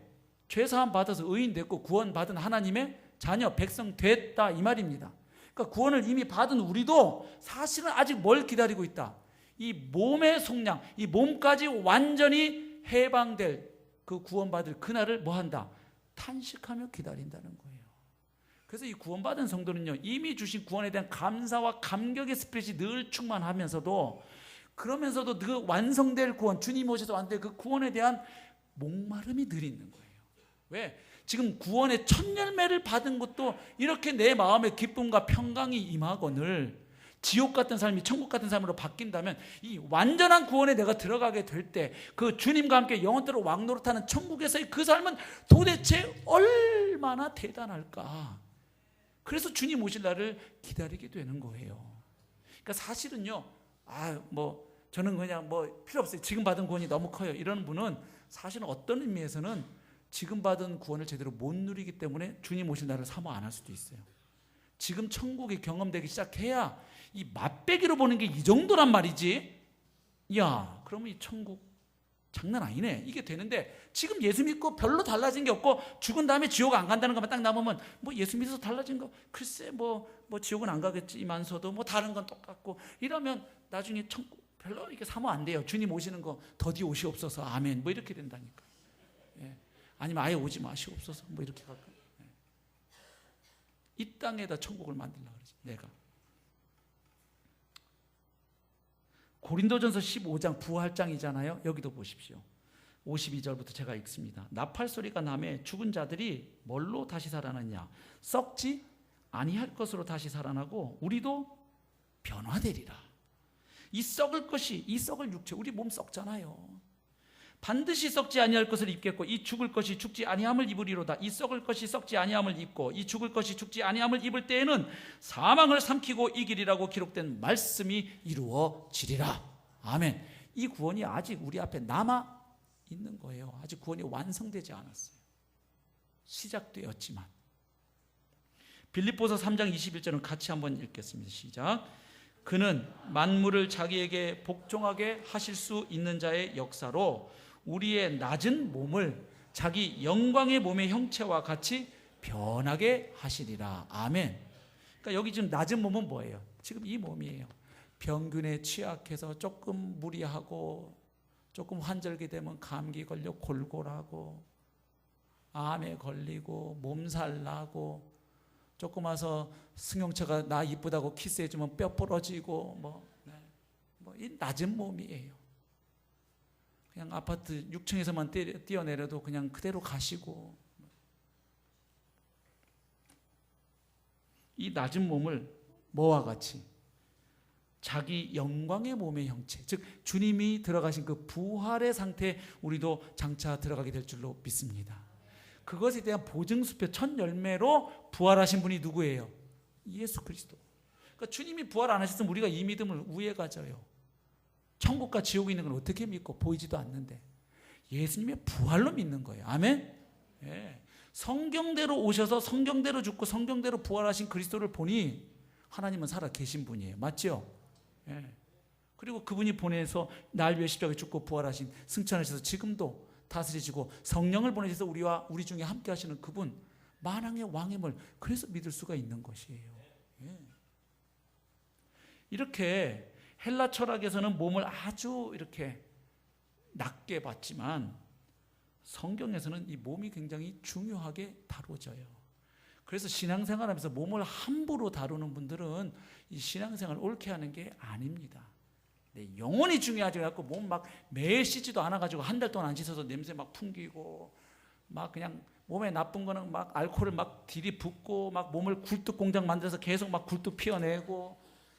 죄사함 받아서 의인 됐고 구원 받은 하나님의 자녀 백성 됐다 이 말입니다. 그러니까 구원을 이미 받은 우리도 사실은 아직 뭘 기다리고 있다? 이 몸의 속량, 이 몸까지 완전히 해방될 그 구원받을 그날을 뭐한다? 탄식하며 기다린다는 거예요. 그래서 이 구원받은 성도는요, 이미 주신 구원에 대한 감사와 감격의 스피릿이 늘 충만하면서도 그러면서도 그 완성될 구원, 주님 오셔서 완성될 그 구원에 대한 목마름이 늘 있는 거예요. 왜? 지금 구원의 첫 열매를 받은 것도 이렇게 내 마음에 기쁨과 평강이 임하거늘 지옥 같은 삶이 천국 같은 삶으로 바뀐다면 이 완전한 구원에 내가 들어가게 될 때 그 주님과 함께 영원토록 왕노릇하는 천국에서의 그 삶은 도대체 얼마나 대단할까? 그래서 주님 오실 날을 기다리게 되는 거예요. 그러니까 사실은요, 저는 그냥 필요 없어요. 지금 받은 구원이 너무 커요. 이런 분은 사실은 어떤 의미에서는 지금 받은 구원을 제대로 못 누리기 때문에 주님 오실 날을 사모 안 할 수도 있어요. 지금 천국이 경험되기 시작해야 이 맛배기로 보는 게 이 정도란 말이지. 야, 그러면 이 천국 장난 아니네. 이게 되는데 지금 예수 믿고 별로 달라진 게 없고 죽은 다음에 지옥 안 간다는 것만 딱 남으면 예수 믿어서 달라진 거 글쎄 지옥은 안 가겠지만서도 다른 건 똑같고 이러면 나중에 천국 별로 이렇게 사모 안 돼요. 주님 오시는 거 더디 오시옵소서 아멘 이렇게 된다니까. 예. 아니면 아예 오지 마시옵소서 이렇게 갈까. 예. 이 땅에다 천국을 만들려고 그러지 내가. 고린도전서 15장 부활장이잖아요. 여기도 보십시오. 52절부터 제가 읽습니다. 나팔 소리가 나매 죽은 자들이 뭘로 다시 살아나냐? 썩지 아니할 것으로 다시 살아나고 우리도 변화되리라. 이 썩을 육체, 우리 몸 썩잖아요. 반드시 썩지 아니할 것을 입겠고 이 죽을 것이 죽지 아니함을 입으리로다. 이 썩을 것이 썩지 아니함을 입고 이 죽을 것이 죽지 아니함을 입을 때에는 사망을 삼키고 이기리라고 기록된 말씀이 이루어지리라. 아멘. 이 구원이 아직 우리 앞에 남아 있는 거예요. 아직 구원이 완성되지 않았어요. 시작되었지만. 빌립보서 3장 21절은 같이 한번 읽겠습니다. 시작. 그는 만물을 자기에게 복종하게 하실 수 있는 자의 역사로 우리의 낮은 몸을 자기 영광의 몸의 형체와 같이 변하게 하시리라. 아멘. 그러니까 여기 지금 낮은 몸은 뭐예요? 지금 이 몸이에요. 병균에 취약해서 조금 무리하고 조금 환절기 되면 감기 걸려 골골하고 암에 걸리고 몸살 나고 조금 와서 승용차가 나 이쁘다고 키스해주면 뼈 부러지고 이 낮은 몸이에요. 그냥 아파트 6층에서만 뛰어내려도 그냥 그대로 가시고 이 낮은 몸을 뭐와 같이 자기 영광의 몸의 형체, 즉 주님이 들어가신 그 부활의 상태에 우리도 장차 들어가게 될 줄로 믿습니다. 그것에 대한 보증수표 첫 열매로 부활하신 분이 누구예요? 예수 그리스도. 그러니까 주님이 부활 안 하셨으면 우리가 이 믿음을 우애 가져요. 천국과 지옥이 있는 건 어떻게 믿고 보이지도 않는데 예수님의 부활로 믿는 거예요. 아멘. 예. 성경대로 오셔서 성경대로 죽고 성경대로 부활하신 그리스도를 보니 하나님은 살아 계신 분이에요. 맞죠? 예. 그리고 그분이 보내서 날 위해 십자가에 죽고 부활하신 승천하셔서 지금도 다스리시고 성령을 보내셔서 우리 중에 함께 하시는 그분, 만왕의 왕임을 그래서 믿을 수가 있는 것이에요. 예. 이렇게 헬라 철학에서는 몸을 아주 이렇게 낮게 봤지만 성경에서는 이 몸이 굉장히 중요하게 다뤄져요. 그래서 신앙생활하면서 몸을 함부로 다루는 분들은 이 신앙생활을 옳게 하는 게 아닙니다. 네, 영혼이 중요하지 않고 몸 막 매일 씻지도 않아가지고 한 달 동안 안 씻어서 냄새 막 풍기고 막 그냥 몸에 나쁜 거는 막 알코올을 막 들이붓고 막 몸을 굴뚝 공장 만들어서 계속 막 굴뚝 피워내고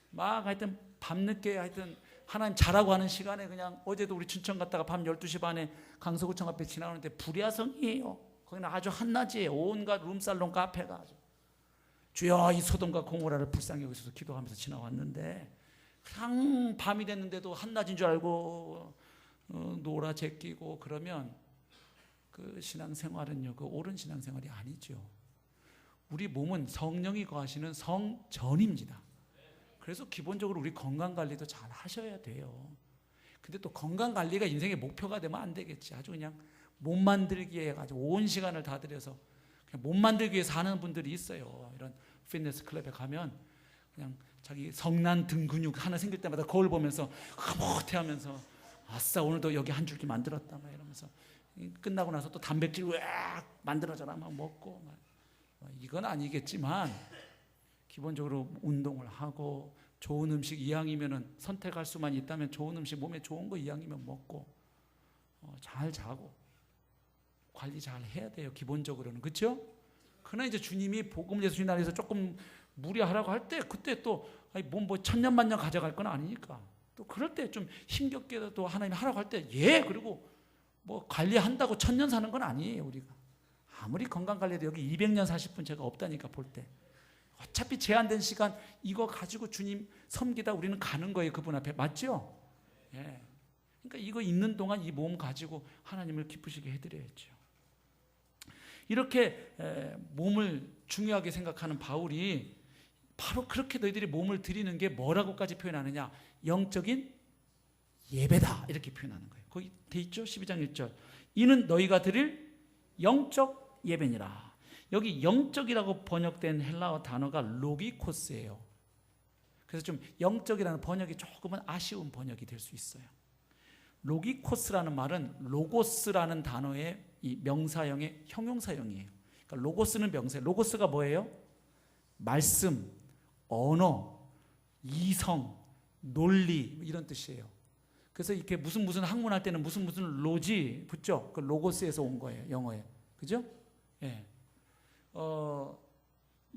막 하여튼 밤늦게 하여튼 하나님 잘하고 하는 시간에 그냥 어제도 우리 춘천 갔다가 밤 12시 반에 강서구청 앞에 지나오는데 불야성이에요. 거기는 아주 한낮이에요. 온갖 룸살롱 카페가 아주. 주여 이 소돔과 고모라를 불쌍히 여기서 기도하면서 지나왔는데 그냥 밤이 됐는데도 한낮인 줄 알고 노라 제끼고 그러면 그 신앙생활은요, 그 옳은 신앙생활이 아니죠. 우리 몸은 성령이 거하시는 성전입니다. 그래서 기본적으로 우리 건강관리도 잘 하셔야 돼요. 근데 또 건강관리가 인생의 목표가 되면 안 되겠지. 아주 그냥 몸 만들기에 아주 온 시간을 다 들여서 그냥 몸 만들기 위해서 하는 분들이 있어요. 이런 피트니스 클럽에 가면 그냥 자기 성난 등 근육 하나 생길 때마다 거울 보면서 흐뭇해하면서 아싸 오늘도 여기 한 줄기 만들었다 막 이러면서 끝나고 나서 또 단백질 쫙 만들어져라 막 먹고 막. 이건 아니겠지만 기본적으로 운동을 하고 좋은 음식 이왕이면은 선택할 수만 있다면 좋은 음식 몸에 좋은 거 이왕이면 먹고 잘 자고 관리 잘 해야 돼요. 기본적으로는 그렇죠? 그러나 이제 주님이 복음 예수님 나라에서 조금 무리하라고 할 때 그때 또 몸 뭐 천년만년 가져갈 건 아니니까 또 그럴 때 좀 힘겹게 또 하나님이 하라고 할 때 예 그리고 뭐 관리한다고 천년 사는 건 아니에요. 우리가 아무리 건강 관리해도 여기 200년 사실 분 제가 없다니까 볼 때 어차피 제한된 시간 이거 가지고 주님 섬기다 우리는 가는 거예요. 그분 앞에 맞죠? 예. 그러니까 이거 있는 동안 이 몸 가지고 하나님을 기쁘시게 해드려야죠. 이렇게 몸을 중요하게 생각하는 바울이 바로 그렇게 너희들이 몸을 드리는 게 뭐라고까지 표현하느냐, 영적인 예배다 이렇게 표현하는 거예요. 거기 돼 있죠? 12장 1절 이는 너희가 드릴 영적 예배니라. 여기 영적이라고 번역된 헬라어 단어가 로기코스예요. 그래서 좀 영적이라는 번역이 조금은 아쉬운 번역이 될 수 있어요. 로기코스라는 말은 로고스라는 단어의 이 명사형의 형용사형이에요. 그러니까 로고스는 명사예요. 로고스가 뭐예요? 말씀, 언어, 이성, 논리 이런 뜻이에요. 그래서 이렇게 무슨 학문할 때는 무슨 로지 붙죠? 그 로고스에서 온 거예요. 영어에. 그죠? 예.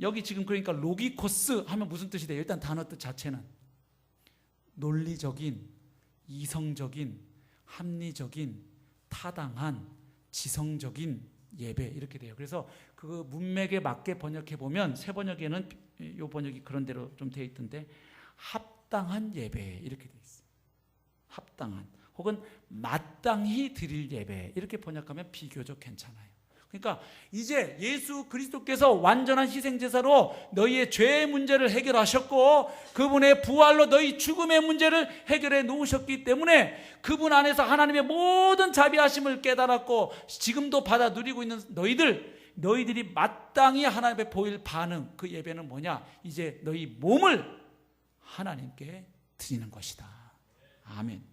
여기 지금 그러니까 로기코스 하면 무슨 뜻이 돼요? 일단 단어 뜻 자체는 논리적인, 이성적인, 합리적인, 타당한, 지성적인 예배 이렇게 돼요. 그래서 그 문맥에 맞게 번역해 보면 새 번역에는 이 번역이 그런 대로 좀 되어 있던데 합당한 예배 이렇게 되어 있어요. 합당한 혹은 마땅히 드릴 예배 이렇게 번역하면 비교적 괜찮아요. 그러니까 이제 예수 그리스도께서 완전한 희생제사로 너희의 죄의 문제를 해결하셨고 그분의 부활로 너희 죽음의 문제를 해결해 놓으셨기 때문에 그분 안에서 하나님의 모든 자비하심을 깨달았고 지금도 받아 누리고 있는 너희들이 마땅히 하나님 앞에 보일 반응, 그 예배는 뭐냐? 이제 너희 몸을 하나님께 드리는 것이다. 아멘.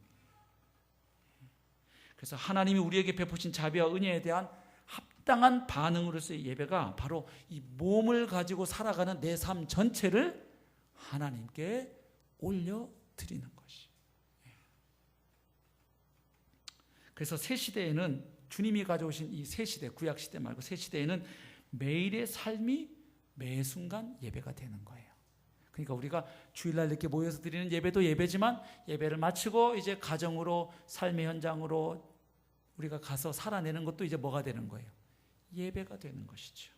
그래서 하나님이 우리에게 베푸신 자비와 은혜에 대한 합당한 반응으로서의 예배가 바로 이 몸을 가지고 살아가는 내 삶 전체를 하나님께 올려드리는 것이. 그래서 새 시대에는 주님이 가져오신 이 새 시대, 구약 시대 말고 새 시대에는 매일의 삶이 매 순간 예배가 되는 거예요. 그러니까 우리가 주일날 이렇게 모여서 드리는 예배도 예배지만 예배를 마치고 이제 가정으로 삶의 현장으로 우리가 가서 살아내는 것도 이제 뭐가 되는 거예요? 예배가 되는 것이죠.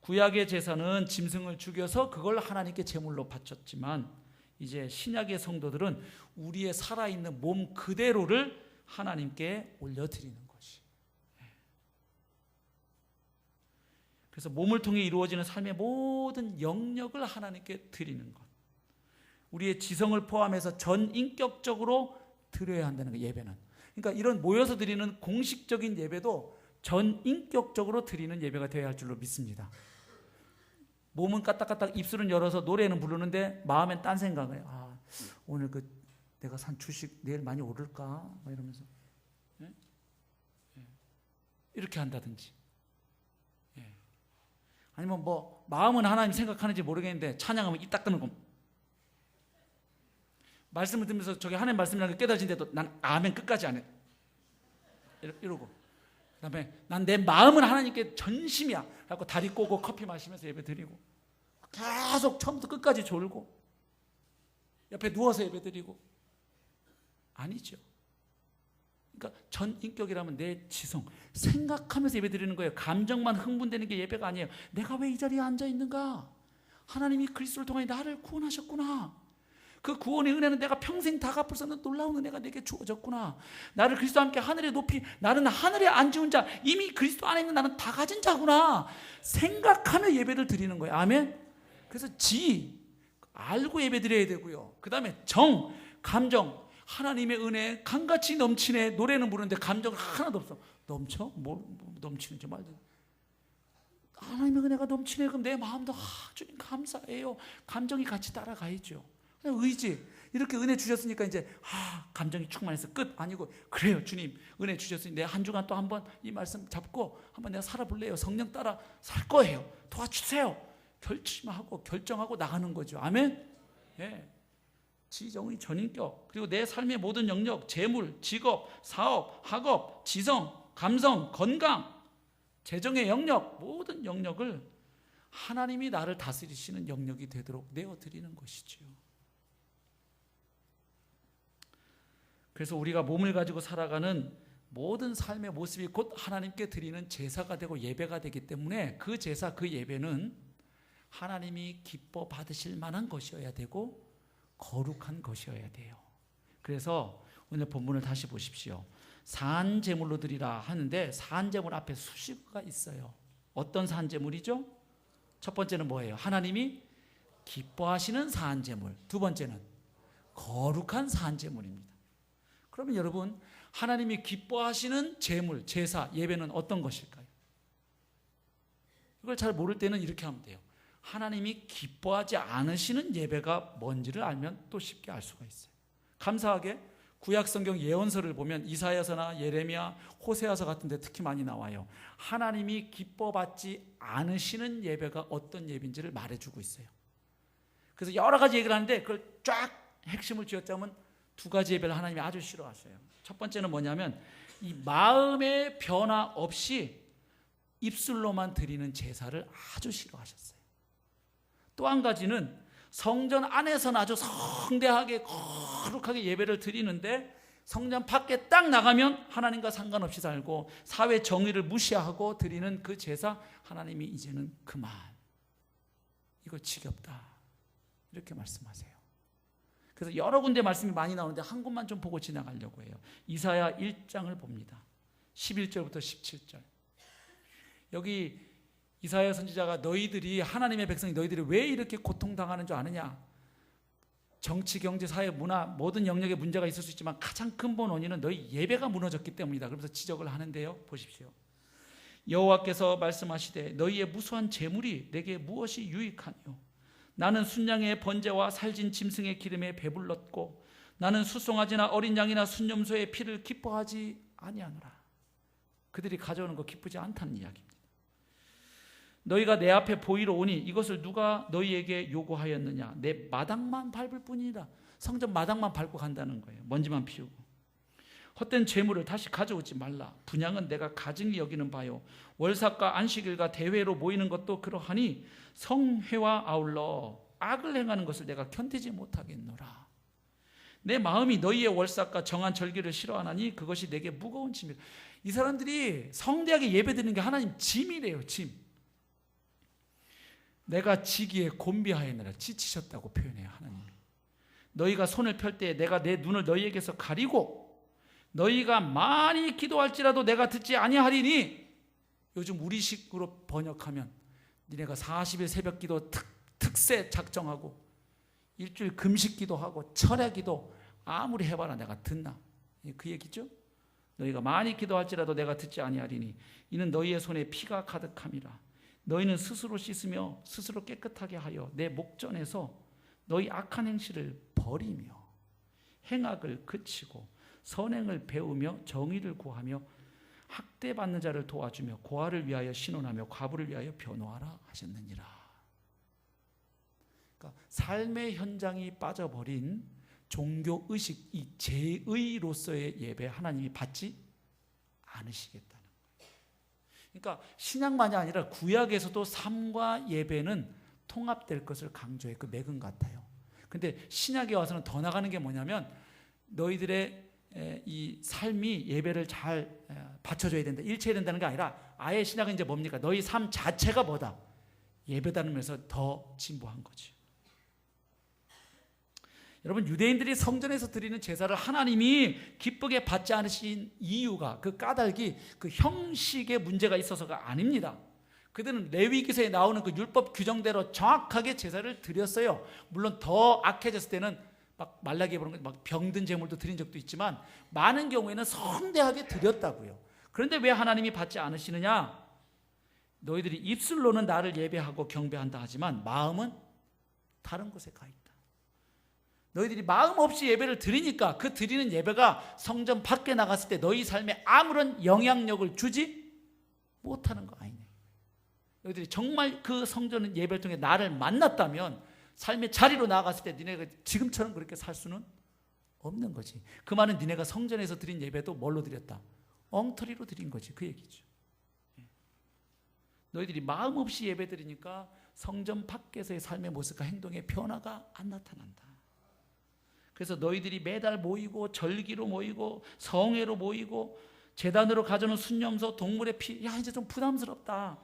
구약의 제사는 짐승을 죽여서 그걸 하나님께 제물로 바쳤지만 이제 신약의 성도들은 우리의 살아있는 몸 그대로를 하나님께 올려드리는 것이. 그래서 몸을 통해 이루어지는 삶의 모든 영역을 하나님께 드리는 것. 우리의 지성을 포함해서 전인격적으로 드려야 한다는 거예요. 예배는. 그러니까 이런 모여서 드리는 공식적인 예배도 전인격적으로 드리는 예배가 되어야 할 줄로 믿습니다. 몸은 까딱까딱 입술은 열어서 노래는 부르는데 마음엔 딴 생각을 해요. 아, 오늘 내가 산 주식 내일 많이 오를까? 막 이러면서 이렇게 한다든지, 아니면 뭐 마음은 하나님 생각하는지 모르겠는데 찬양하면 입 딱 뜨는 거. 말씀을 들으면서 저게 하나님 말씀이라는 게 깨달아진데도 난 아멘 끝까지 안 해. 이러고 그다음에 난 내 마음은 하나님께 전심이야 라고 다리 꼬고 커피 마시면서 예배 드리고 계속 처음부터 끝까지 졸고 옆에 누워서 예배 드리고. 아니죠. 그러니까 전인격이라면 내 지성, 생각하면서 예배 드리는 거예요. 감정만 흥분되는 게 예배가 아니에요. 내가 왜 이 자리에 앉아 있는가? 하나님이 그리스도를 통해 나를 구원하셨구나. 그 구원의 은혜는 내가 평생 다 갚을 수 없는 놀라운 은혜가 내게 주어졌구나. 나를 그리스도와 함께 하늘에 높이, 나는 하늘에 앉은 자, 이미 그리스도 안에 있는 나는 다 가진 자구나 생각하며 예배를 드리는 거예요. 아멘. 그래서 알고 예배 드려야 되고요. 그 다음에 감정, 하나님의 은혜 강같이 넘치네. 노래는 부르는데 감정 하나도 없어. 넘쳐? 뭐 넘치는지 말도. 하나님의 은혜가 넘치네. 그럼 내 마음도 주님 감사해요. 감정이 같이 따라가야죠. 의지, 이렇게 은혜 주셨으니까 이제 감정이 충만해서 끝 아니고, 그래요 주님 은혜 주셨으니 내 한 주간 또 한번 이 말씀 잡고 한번 내가 살아볼래요. 성령 따라 살 거예요. 도와주세요. 결심하고 결정하고 나가는 거죠. 아멘. 예. 지정의 전인격, 그리고 내 삶의 모든 영역, 재물, 직업, 사업, 학업, 지성, 감성, 건강, 재정의 영역, 모든 영역을 하나님이 나를 다스리시는 영역이 되도록 내어드리는 것이지요. 그래서 우리가 몸을 가지고 살아가는 모든 삶의 모습이 곧 하나님께 드리는 제사가 되고 예배가 되기 때문에 그 제사, 그 예배는 하나님이 기뻐 받으실 만한 것이어야 되고 거룩한 것이어야 돼요. 그래서 오늘 본문을 다시 보십시오. 산제물로 드리라 하는데 산제물 앞에 수식어가 있어요. 어떤 산제물이죠? 첫 번째는 뭐예요? 하나님이 기뻐하시는 산제물. 두 번째는 거룩한 산제물입니다. 그러면 여러분, 하나님이 기뻐하시는 제물, 제사, 예배는 어떤 것일까요? 이걸 잘 모를 때는 이렇게 하면 돼요. 하나님이 기뻐하지 않으시는 예배가 뭔지를 알면 또 쉽게 알 수가 있어요. 감사하게 구약성경 예언서를 보면 이사야서나 예레미야, 호세아서 같은 데 특히 많이 나와요. 하나님이 기뻐받지 않으시는 예배가 어떤 예배인지를 말해주고 있어요. 그래서 여러 가지 얘기를 하는데 그걸 쫙 핵심을 쥐어짜면 두 가지 예배를 하나님이 아주 싫어하셔요. 첫 번째는 뭐냐면 이 마음의 변화 없이 입술로만 드리는 제사를 아주 싫어하셨어요. 또 한 가지는 성전 안에서는 아주 성대하게 거룩하게 예배를 드리는데 성전 밖에 딱 나가면 하나님과 상관없이 살고 사회 정의를 무시하고 드리는 그 제사, 하나님이 이제는 그만, 이거 지겹다, 이렇게 말씀하세요. 그래서 여러 군데 말씀이 많이 나오는데 한 곳만 좀 보고 지나가려고 해요. 이사야 1장을 봅니다. 11절부터 17절. 여기 이사야 선지자가 너희들이, 하나님의 백성이 너희들이 왜 이렇게 고통당하는 줄 아느냐? 정치, 경제, 사회, 문화 모든 영역에 문제가 있을 수 있지만 가장 근본 원인은 너희 예배가 무너졌기 때문이다. 그러면서 지적을 하는데요. 보십시오. 여호와께서 말씀하시되 너희의 무수한 재물이 내게 무엇이 유익하뇨? 나는 순양의 번제와 살진 짐승의 기름에 배불렀고 나는 수송아지나 어린 양이나 순염소의 피를 기뻐하지 아니하노라. 그들이 가져오는 거 기쁘지 않다는 이야기입니다. 너희가 내 앞에 보이러 오니 이것을 누가 너희에게 요구하였느냐? 내 마당만 밟을 뿐이다. 성전 마당만 밟고 간다는 거예요. 먼지만 피우고. 헛된 재물을 다시 가져오지 말라. 분향은 내가 가증히 여기는 바요. 월삭과 안식일과 대회로 모이는 것도 그러하니 성회와 아울러 악을 행하는 것을 내가 견디지 못하겠노라. 내 마음이 너희의 월삭과 정한 절기를 싫어하나니 그것이 내게 무거운 짐이라. 이 사람들이 성대하게 예배드리는 게 하나님 짐이래요. 짐. 내가 지기에 곤비하였느라. 지치셨다고 표현해요. 하나님. 너희가 손을 펼 때 내가 내 눈을 너희에게서 가리고 너희가 많이 기도할지라도 내가 듣지 아니하리니. 요즘 우리식으로 번역하면 니네가 40일 새벽 기도 특세 작정하고 일주일 금식 기도하고 철야 기도 아무리 해봐라 내가 듣나? 그 얘기죠. 너희가 많이 기도할지라도 내가 듣지 아니하리니 이는 너희의 손에 피가 가득함이라. 너희는 스스로 씻으며 스스로 깨끗하게 하여 내 목전에서 너희 악한 행실을 버리며 행악을 그치고 선행을 배우며 정의를 구하며 학대받는 자를 도와주며 고아를 위하여 신원하며 과부를 위하여 변호하라 하셨느니라. 그러니까 삶의 현장이 빠져버린 종교의식, 이 제의로서의 예배 하나님이 받지 않으시겠다는 거예요. 그러니까 신약만이 아니라 구약에서도 삶과 예배는 통합될 것을 강조해 그 맥은 같아요. 근데 신약에 와서는 더 나가는 게 뭐냐면 너희들의 이 삶이 예배를 잘 받쳐줘야 된다, 일치해야 된다는 게 아니라 아예 신약은 이제 뭡니까? 너희 삶 자체가 뭐다? 예배다는 면에서 더 진보한 거지. 여러분, 유대인들이 성전에서 드리는 제사를 하나님이 기쁘게 받지 않으신 이유가, 그 까닭이 그 형식에 문제가 있어서가 아닙니다. 그들은 레위기서에 나오는 그 율법 규정대로 정확하게 제사를 드렸어요. 물론 더 악해졌을 때는 막 말라기에 보는 막 병든 제물도 드린 적도 있지만 많은 경우에는 성대하게 드렸다고요. 그런데 왜 하나님이 받지 않으시느냐? 너희들이 입술로는 나를 예배하고 경배한다 하지만 마음은 다른 곳에 가 있다. 너희들이 마음 없이 예배를 드리니까 그 드리는 예배가 성전 밖에 나갔을 때 너희 삶에 아무런 영향력을 주지 못하는 거 아니냐. 너희들이 정말 그 성전 예배를 통해 나를 만났다면 삶의 자리로 나아갔을 때 니네가 지금처럼 그렇게 살 수는 없는 거지. 그 말은 니네가 성전에서 드린 예배도 뭘로 드렸다? 엉터리로 드린 거지. 그 얘기죠. 너희들이 마음 없이 예배 드리니까 성전 밖에서의 삶의 모습과 행동의 변화가 안 나타난다. 그래서 너희들이 매달 모이고 절기로 모이고 성회로 모이고 제단으로 가져오는 순념소 동물의 피, 야 이제 좀 부담스럽다.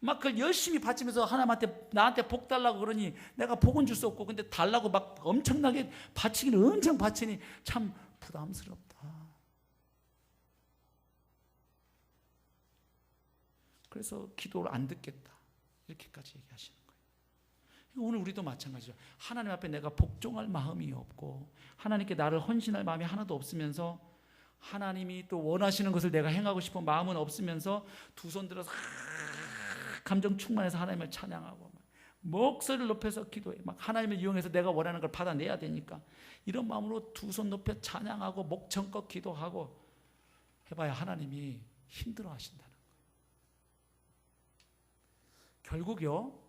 막 그걸 열심히 바치면서 하나님한테 나한테 복 달라고 그러니 내가 복은 줄 수 없고 근데 달라고 막 엄청나게 바치기는 엄청 바치니 참 부담스럽다. 그래서 기도를 안 듣겠다. 이렇게까지 얘기하시는 거예요. 오늘 우리도 마찬가지죠. 하나님 앞에 내가 복종할 마음이 없고 하나님께 나를 헌신할 마음이 하나도 없으면서 하나님이 또 원하시는 것을 내가 행하고 싶은 마음은 없으면서 두 손 들어서 감정 충만해서 하나님을 찬양하고 목소리를 높여서 기도해. 막 하나님을 이용해서 내가 원하는 걸 받아내야 되니까 이런 마음으로 두 손 높여 찬양하고 목청껏 기도하고 해봐야 하나님이 힘들어 하신다는 거예요. 결국요.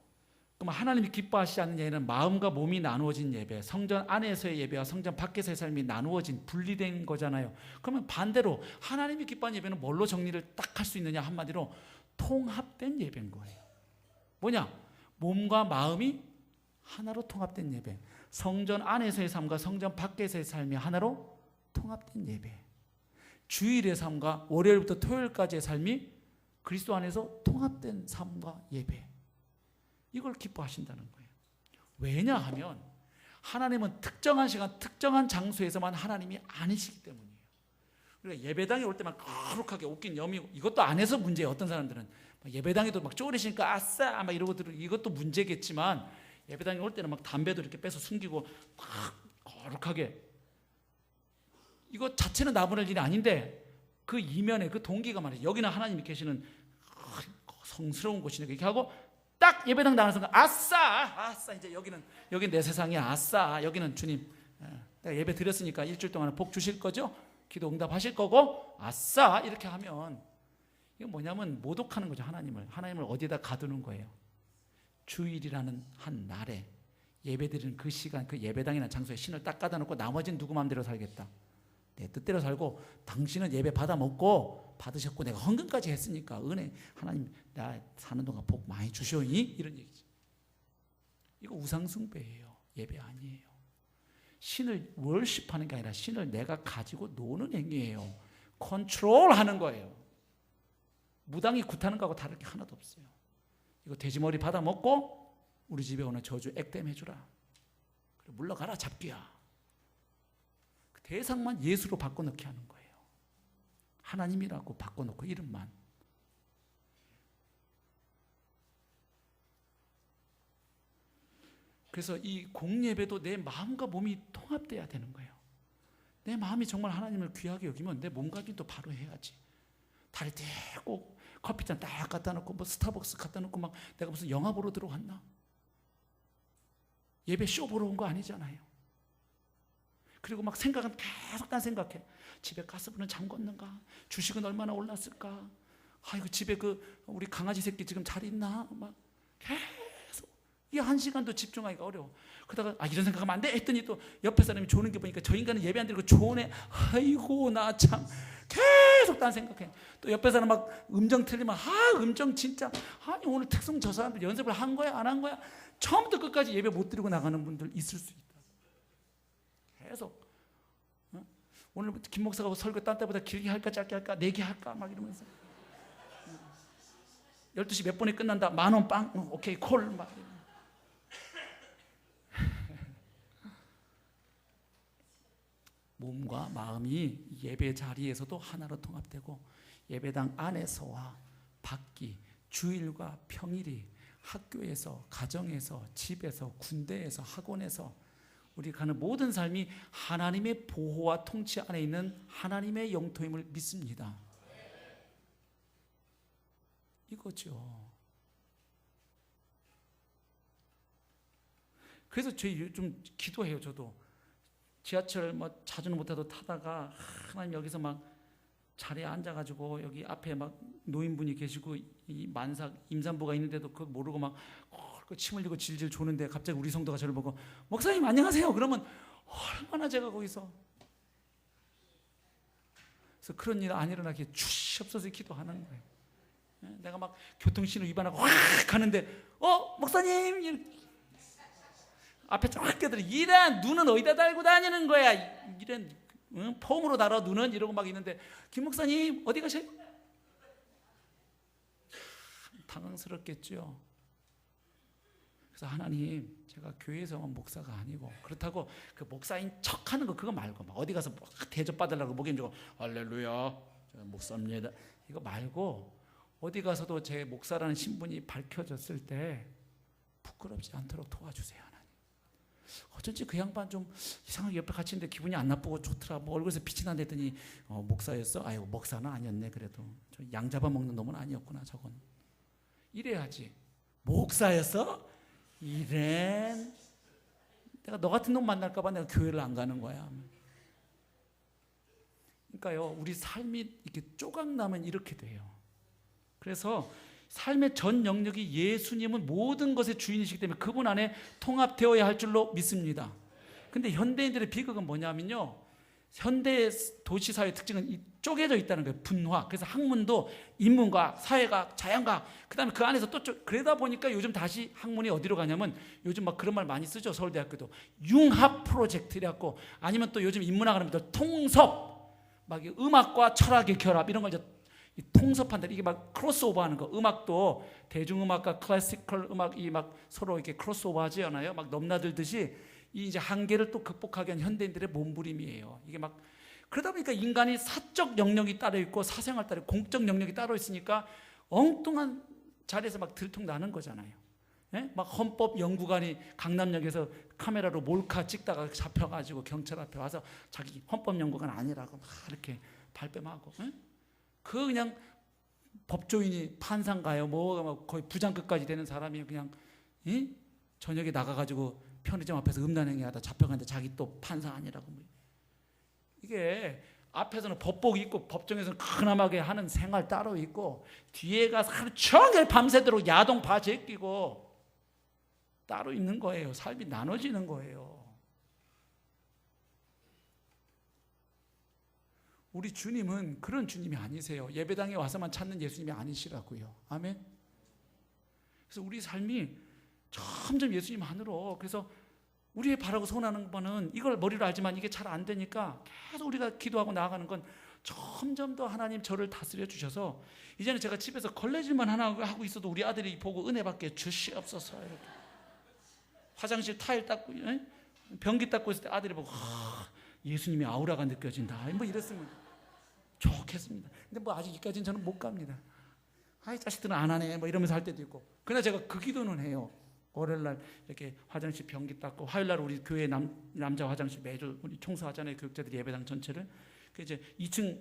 그럼 하나님이 기뻐하시지 않는 예배는 마음과 몸이 나누어진 예배, 성전 안에서의 예배와 성전 밖에서의 삶이 나누어진 분리된 거잖아요. 그러면 반대로 하나님이 기뻐하는 예배는 뭘로 정리를 딱 할 수 있느냐? 한마디로 통합된 예배인 거예요. 뭐냐? 몸과 마음이 하나로 통합된 예배. 성전 안에서의 삶과 성전 밖에서의 삶이 하나로 통합된 예배. 주일의 삶과 월요일부터 토요일까지의 삶이 그리스도 안에서 통합된 삶과 예배. 이걸 기뻐하신다는 거예요. 왜냐하면 하나님은 특정한 시간, 특정한 장소에서만 하나님이 아니시기 때문이에요. 우리가 예배당에 올 때만 거룩하게 웃긴 여미고 이것도 안 해서 문제예요. 어떤 사람들은 예배당에도 막 쪼그리시니까 아싸 막 이러고 들으 이것도 문제겠지만 예배당에 올 때는 막 담배도 이렇게 빼서 숨기고 막 거룩하게 이거 자체는 나무랄 일이 아닌데 그 이면에 그 동기가 말이에요. 여기는 하나님이 계시는 성스러운 곳이네. 이렇게 하고 딱 예배당 나가는 순간 아싸 이제 여기는 내 세상이야. 아싸 여기는 주님 내가 예배 드렸으니까 일주일 동안 복 주실 거죠? 기도 응답하실 거고 아싸 이렇게 하면 이거 뭐냐면 모독하는 거죠. 하나님을 어디에다 가두는 거예요. 주일이라는 한 날에 예배드리는 그 시간 그 예배당이나 장소에 신을 딱 가다 놓고 나머지는 누구 마음대로 살겠다. 내 뜻대로 살고 당신은 예배 받아 먹고 받으셨고 내가 헌금까지 했으니까 은혜 하나님 나 사는 동안 복 많이 주시오니 이런 얘기죠. 이거 우상숭배예요. 예배 아니에요. 신을 월십하는 게 아니라 신을 내가 가지고 노는 행위예요. 컨트롤하는 거예요. 무당이 굿하는 거하고 다를 게 하나도 없어요. 이거 돼지머리 받아 먹고 우리 집에 오는 저주 액땜 해주라. 그래 물러가라 잡귀야. 그 대상만 예수로 바꿔놓게 하는 거예요. 하나님이라고 바꿔놓고 이름만. 그래서 이 공예배도 내 마음과 몸이 통합돼야 되는 거예요. 내 마음이 정말 하나님을 귀하게 여기면 내 몸가짐도 바로 해야지. 다리 대고 커피잔 딱 갖다 놓고 뭐 스타벅스 갖다 놓고 막 내가 무슨 영화 보러 들어왔나? 예배 쇼 보러 온 거 아니잖아요. 그리고 막 생각은 계속 딴 생각해. 집에 가스불은 잠궜는가? 주식은 얼마나 올랐을까? 아이고 집에 우리 강아지 새끼 지금 잘 있나? 막 계속 이 한 시간도 집중하기가 어려워. 그러다가 이런 생각하면 안 돼 했더니 또 옆에 사람이 조는 게 보니까 저 인간은 예배 안 드리고 조네. 아이고 나 참 계속 딴 생각해. 또 옆에 사람 막 음정 틀리면 음정 진짜 아니 오늘 특성 저 사람들 연습을 한 거야 안 한 거야? 처음부터 끝까지 예배 못 드리고 나가는 분들 있을 수 있다. 계속 오늘 김 목사가 설교 딴 때보다 길게 할까 짧게 할까 4개 할까 막 이러면서 12시 몇 분에 끝난다 10,000원 빵 오케이 콜 막 몸과 마음이 예배 자리에서도 하나로 통합되고 예배당 안에서와 밖이 주일과 평일이 학교에서 가정에서 집에서 군대에서 학원에서 우리 가는 모든 삶이 하나님의 보호와 통치 안에 있는 하나님의 영토임을 믿습니다. 이거죠. 그래서 저희 좀 기도해요. 저도 지하철 뭐 자주는 못해도 타다가 하나님 여기서 막 자리에 앉아가지고 여기 앞에 막 노인분이 계시고 이 만삭 임산부가 있는데도 그거 모르고 막 침 흘리고 질질 조는데 갑자기 우리 성도가 저를 보고 목사님 안녕하세요. 그러면 얼마나 제가 거기서 그래서 그런 일 안 일어나게 주시옵소서 기도하는 거예요. 내가 막 교통신호 위반하고 확 가는데 목사님 앞에 쫙 껴들어 이런 눈은 어디다 달고 다니는 거야 이런 폼으로 달아 눈은 이러고 막 있는데 김 목사님 어디 가셔요? 당황스럽겠죠. 그래서 하나님 제가 교회에서만 목사가 아니고 그렇다고 그 목사인 척하는 거 그거 말고 막 어디 가서 대접 받으려고 목에 주고 할렐루야 목사입니다 이거 말고 어디 가서도 제 목사라는 신분이 밝혀졌을 때 부끄럽지 않도록 도와주세요. 하나님. 어쩐지 그 양반 좀 이상하게 옆에 같이 있는데 기분이 안 나쁘고 좋더라. 뭐 얼굴에서 빛이 난다 했더니 목사였어? 아이고 목사는 아니었네. 그래도 저 양 잡아먹는 놈은 아니었구나. 저건 이래야지. 목사였어? 이런 내가 너 같은 놈 만날까 봐 내가 교회를 안 가는 거야. 그러니까요 우리 삶이 이렇게 조각나면 이렇게 돼요. 그래서 삶의 전 영역이 예수님은 모든 것의 주인이시기 때문에 그분 안에 통합되어야 할 줄로 믿습니다. 근데 현대인들의 비극은 뭐냐면요 현대 도시사회의 특징은 쪼개져 있다는 거예요. 분화. 그래서 학문도 인문학, 사회학, 자연학 그 다음에 그 안에서 또 그러다 보니까 요즘 다시 학문이 어디로 가냐면 요즘 막 그런 말 많이 쓰죠. 서울대학교도 융합 프로젝트라고 아니면 또 요즘 인문학을 하면 또 통섭 막 음악과 철학의 결합 이런 걸 이제 통섭한다. 이게 막 크로스오버하는 거. 음악도 대중음악과 클래시컬 음악이 막 서로 이렇게 크로스오버하지 않아요? 막 넘나들듯이 이 이제 한계를 또 극복하기 위한 현대인들의 몸부림이에요. 이게 막 그러다 보니까 인간이 사적 영역이 따로 있고 사생활 따로 있고 공적 영역이 따로 있으니까 엉뚱한 자리에서 막 들통나는 거잖아요. 예? 막 헌법연구관이 강남역에서 카메라로 몰카 찍다가 잡혀가지고 경찰 앞에 와서 자기 헌법연구관 아니라고 막 이렇게 발뺌하고 예? 그 그냥 법조인이 판사인가요? 뭐 거의 부장급까지 되는 사람이 그냥 저녁에 나가가지고 편의점 앞에서 음란행위하다 잡혀갔는데 자기 또 판사 아니라고. 이게 앞에서는 법복 입고 법정에서는 근엄하게 하는 생활 따로 있고 뒤에 가서 하루 종일 밤새도록 야동 바지 끼고 따로 있는 거예요. 삶이 나눠지는 거예요. 우리 주님은 그런 주님이 아니세요. 예배당에 와서만 찾는 예수님이 아니시라고요. 아멘. 그래서 우리 삶이 점점 예수님 안으로 그래서 우리의 바라고 소원하는 거는 이걸 머리로 알지만 이게 잘 안 되니까 계속 우리가 기도하고 나아가는 건 점점 더 하나님 저를 다스려 주셔서 이제는 제가 집에서 걸레질만 하나 하고 있어도 우리 아들이 보고 은혜 받게 주시옵소서 이렇게 화장실 타일 닦고 변기 닦고 있을 때 아들이 보고 예수님의 아우라가 느껴진다 뭐 이랬으면 좋겠습니다. 근데 뭐 아직까지는 저는 못 갑니다. 아이 자식들은 안 하네 뭐 이러면서 할 때도 있고 그러나 제가 그 기도는 해요. 월요일날 이렇게 화장실 변기 닦고, 화요일날 우리 교회 남자 화장실 매주 우리 청소하잖아요. 교육자들이 예배당 전체를. 그 이제 2층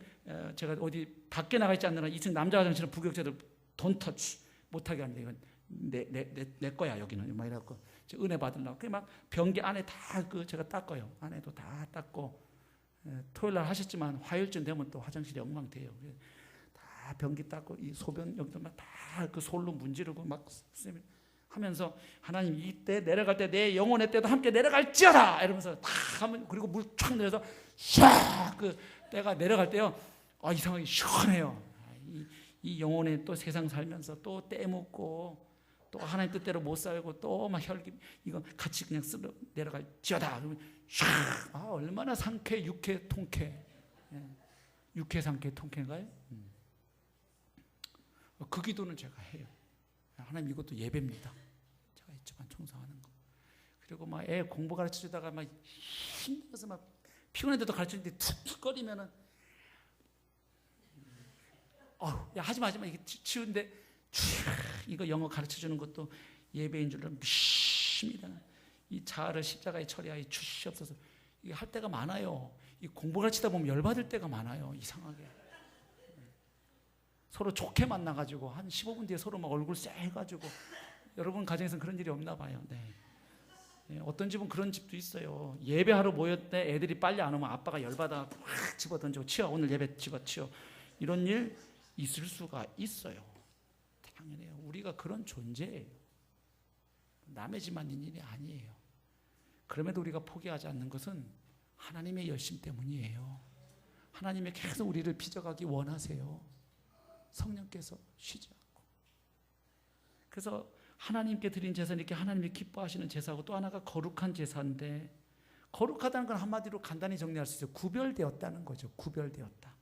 제가 어디 밖에 나가 있지 않느라 2층 남자 화장실은 부교육자들 돈 터치 못하게 하는데, 이건 내 거야 여기는 막 이래갖고 은혜 받으려고 막 변기 안에 다 제가 닦아요. 안에도 다 닦고. 토요일날 하셨지만 화요일쯤 되면 또 화장실이 엉망돼요. 다 변기 닦고 이 소변 여기도만 다 그 솔로 문지르고 막 하면서, 하나님 이때 내려갈 때 내 영혼의 때도 함께 내려갈지어다 이러면서 다 하면, 그리고 물 쫙 내려서 샥 그 때가 내려갈 때요, 이상하게 시원해요. 이 영혼의 또 세상 살면서 또 때 묻고 또 하나님 뜻대로 못 살고 또 막 혈기 이거 같이 그냥 쓸어 내려갈지어다. 그러면 샥 얼마나 상쾌, 육회, 통쾌. 육회, 상쾌, 통쾌인가요? 그 기도는 제가 해요. 하나님 이것도 예배입니다. 제가 있지만 청소하는 거. 그리고 막 애 공부 가르쳐 주다가 막 힘들어서 막 피곤한데도 가르쳐 주는데 툭툭거리면은 야 하지 마 이게 치운데 이거 영어 가르쳐 주는 것도 예배인 줄 믿습니다. 이 자아를 십자가에 처리하여 주시옵소서. 이게 할 때가 많아요. 이 공부 가르치다 보면 열받을 때가 많아요. 이상하게. 서로 좋게 만나가지고 한 15분 뒤에 서로 막 얼굴 쎄해가지고, 여러분 가정에서는 그런 일이 없나 봐요. 어떤 집은 그런 집도 있어요. 예배하러 모였대 애들이 빨리 안 오면 아빠가 열받아 확 집어던지고 치워, 오늘 예배 집어치워. 이런 일 있을 수가 있어요. 당연해요. 우리가 그런 존재예요. 남의 집만 있는 일이 아니에요. 그럼에도 우리가 포기하지 않는 것은 하나님의 열심 때문이에요. 하나님이 계속 우리를 빚어가기 원하세요. 성령께서 쉬지 않고. 그래서 하나님께 드린 제사는 이렇게 하나님이 기뻐하시는 제사고, 또 하나가 거룩한 제사인데, 거룩하다는 건 한마디로 간단히 정리할 수 있어요. 구별되었다는 거죠. 구별되었다.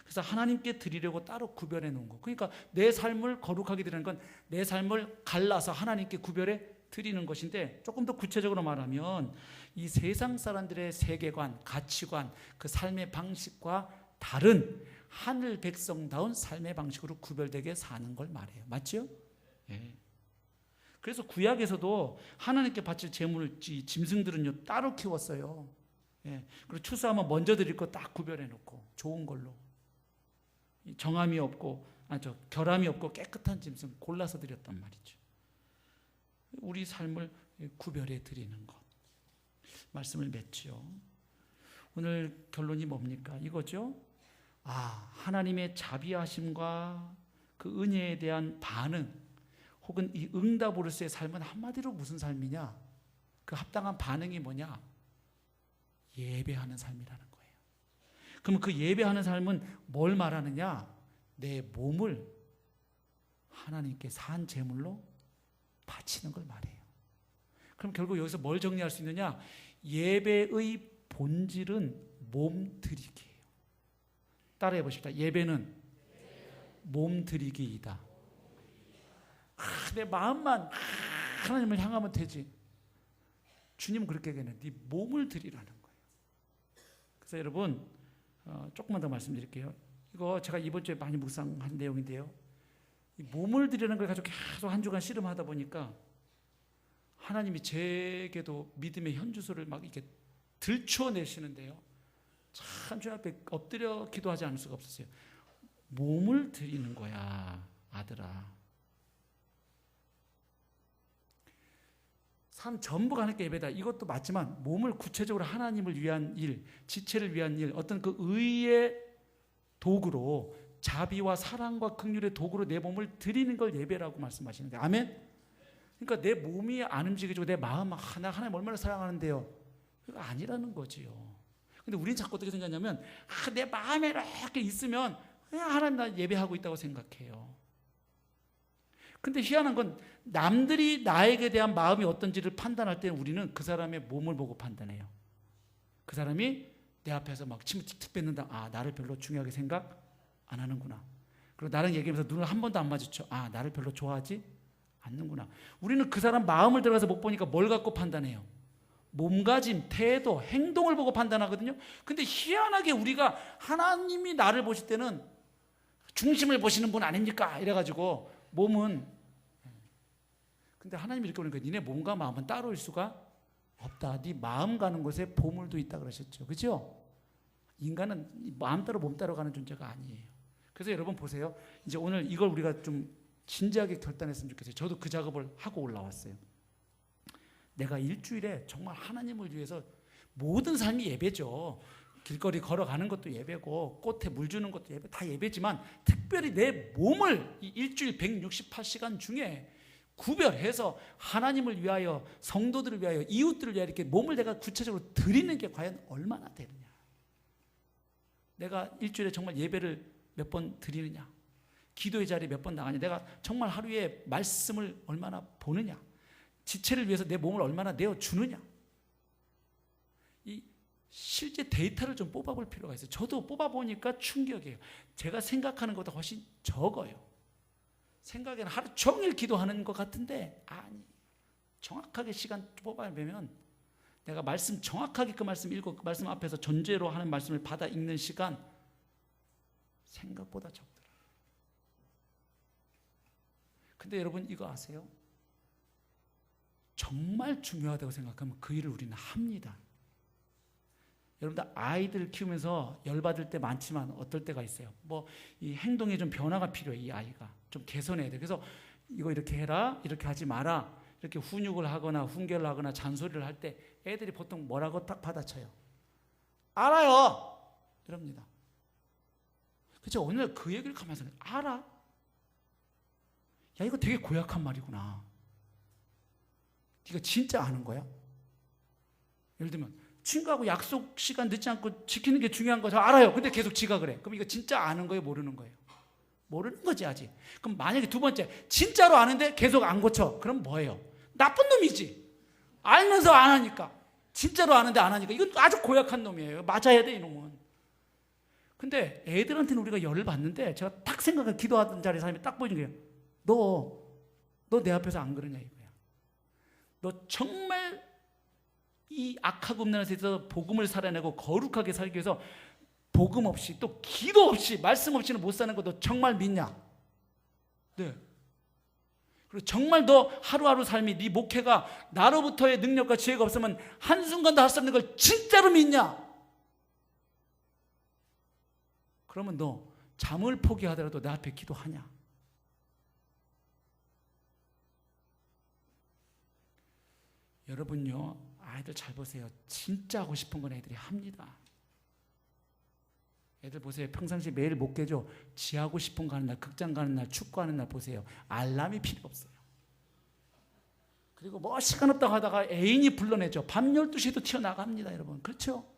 그래서 하나님께 드리려고 따로 구별해 놓은 거. 그러니까 내 삶을 거룩하게 드리는 건 내 삶을 갈라서 하나님께 구별해 드리는 것인데, 조금 더 구체적으로 말하면 이 세상 사람들의 세계관, 가치관, 그 삶의 방식과 다른 하늘 백성다운 삶의 방식으로 구별되게 사는 걸 말해요. 맞죠? 예. 그래서 구약에서도 하나님께 바칠 제물을 짐승들은요 따로 키웠어요. 예. 그리고 추수하면 먼저 드릴 거 딱 구별해 놓고 좋은 걸로, 정함이 없고 결함이 없고 깨끗한 짐승 골라서 드렸단 말이죠. 우리 삶을 구별해 드리는 것, 말씀을 맺죠. 오늘 결론이 뭡니까? 이거죠. 하나님의 자비하심과 그 은혜에 대한 반응, 혹은 이 응답으로서의 삶은 한마디로 무슨 삶이냐? 그 합당한 반응이 뭐냐? 예배하는 삶이라는 거예요. 그럼 그 예배하는 삶은 뭘 말하느냐? 내 몸을 하나님께 산 제물로 바치는 걸 말해요. 그럼 결국 여기서 뭘 정리할 수 있느냐? 예배의 본질은 몸드리기예요. 따라해 보십시다. 예배는 몸드리기이다. 내 마음만 하나님을 향하면 되지. 주님은 그렇게 얘기해요. 네 몸을 드리라는 거예요. 그래서 여러분 조금만 더 말씀드릴게요. 이거 제가 이번 주에 많이 묵상한 내용인데요. 이 몸을 드리는 걸 가지고 계속 한 주간 씨름하다 보니까 하나님이 제게도 믿음의 현주소를 막 이렇게 들추어내시는데요. 참 주 앞에 엎드려 기도하지 않을 수가 없었어요. 몸을 드리는 거야, 아들아. 삶 전부가 하나님께 예배다. 이것도 맞지만 몸을 구체적으로 하나님을 위한 일, 지체를 위한 일, 어떤 그 의의 도구로, 자비와 사랑과 긍휼의 도구로 내 몸을 드리는 걸 예배라고 말씀하시는 거예요. 아멘? 그러니까 내 몸이 안 움직여지고 내 마음, 나 하나님 얼마나 사랑하는데요. 그거 아니라는 거지요. 근데 우리는 자꾸 어떻게 생각하냐면 내 마음에 이렇게 있으면 그냥 하나님 나 예배하고 있다고 생각해요. 근데 희한한 건 남들이 나에게 대한 마음이 어떤지를 판단할 때 우리는 그 사람의 몸을 보고 판단해요. 그 사람이 내 앞에서 막 침을 틱틱 뱉는다. 나를 별로 중요하게 생각 안 하는구나. 그리고 나랑 얘기하면서 눈을 한 번도 안 마주쳐. 나를 별로 좋아하지 않는구나. 우리는 그 사람 마음을 들어가서 못 보니까 뭘 갖고 판단해요? 몸가짐, 태도, 행동을 보고 판단하거든요. 근데 희한하게 우리가 하나님이 나를 보실 때는 중심을 보시는 분 아닙니까? 이래가지고 몸은, 근데 하나님이 이렇게 보니까 니네 몸과 마음은 따로일 수가 없다. 네 마음 가는 곳에 보물도 있다 그러셨죠. 그죠? 인간은 마음 따로 몸 따로 가는 존재가 아니에요. 그래서 여러분 보세요. 이제 오늘 이걸 우리가 좀 진지하게 결단했으면 좋겠어요. 저도 그 작업을 하고 올라왔어요. 내가 일주일에 정말 하나님을 위해서 모든 삶이 예배죠. 길거리 걸어가는 것도 예배고 꽃에 물 주는 것도 예배, 다 예배지만 특별히 내 몸을 이 일주일 168시간 중에 구별해서 하나님을 위하여, 성도들을 위하여, 이웃들을 위하여 이렇게 몸을 내가 구체적으로 드리는 게 과연 얼마나 되느냐. 내가 일주일에 정말 예배를 몇 번 드리느냐, 기도의 자리에 몇 번 나가냐, 내가 정말 하루에 말씀을 얼마나 보느냐, 지체를 위해서 내 몸을 얼마나 내어주느냐. 이 실제 데이터를 좀 뽑아볼 필요가 있어요. 저도 뽑아보니까 충격이에요. 제가 생각하는 것보다 훨씬 적어요. 생각에는 하루 종일 기도하는 것 같은데 아니, 정확하게 시간 뽑아보면 내가 말씀 정확하게 그 말씀 읽고 그 말씀 앞에서 전제로 하는 말씀을 받아 읽는 시간 생각보다 적더라고요. 근데 여러분 이거 아세요? 정말 중요하다고 생각하면 그 일을 우리는 합니다. 여러분들 아이들 키우면서 열받을 때 많지만 어떨 때가 있어요. 뭐 이 행동에 좀 변화가 필요해. 이 아이가 좀 개선해야 돼. 그래서 이거 이렇게 해라, 이렇게 하지 마라, 이렇게 훈육을 하거나 훈계를 하거나 잔소리를 할 때 애들이 보통 뭐라고 딱 받아쳐요? 알아요 이럽니다. 그렇죠? 오늘 그 얘기를 가면서 알아? 야, 이거 되게 고약한 말이구나. 네가 진짜 아는 거야? 예를 들면 친구하고 약속 시간 늦지 않고 지키는 게 중요한 거 저 알아요. 근데 계속 지가 그래. 그럼 이거 진짜 아는 거예요? 모르는 거예요? 모르는 거지 아직. 그럼 만약에 두 번째 진짜로 아는데 계속 안 고쳐. 그럼 뭐예요? 나쁜 놈이지. 알면서 안 하니까. 진짜로 아는데 안 하니까. 이건 아주 고약한 놈이에요. 맞아야 돼 이놈은. 근데 애들한테는 우리가 열을 받는데 제가 딱 생각해 기도하던 자리에 사람이 딱 보이는 거예요. 너 내 앞에서 안 그러냐 이거야. 너 정말 이 악하고 없는 데서 복음을 살아내고 거룩하게 살기 위해서 복음 없이 또 기도 없이 말씀 없이는 못 사는 거 너 정말 믿냐? 네. 그리고 정말 너 하루하루 삶이 네 목회가 나로부터의 능력과 지혜가 없으면 한순간도 할 수 없는 걸 진짜로 믿냐? 그러면 너 잠을 포기하더라도 내 앞에 기도하냐? 여러분요, 아이들 잘 보세요. 진짜 하고 싶은 건 애들이 합니다. 애들 보세요. 평상시 매일 못 깨죠. 지 하고 싶은 거 하는 날, 극장 가는 날, 축구하는 날 보세요. 알람이 필요 없어요. 그리고 뭐 시간 없다고 하다가 애인이 불러내죠. 밤 12시에도 튀어나갑니다. 여러분. 그렇죠?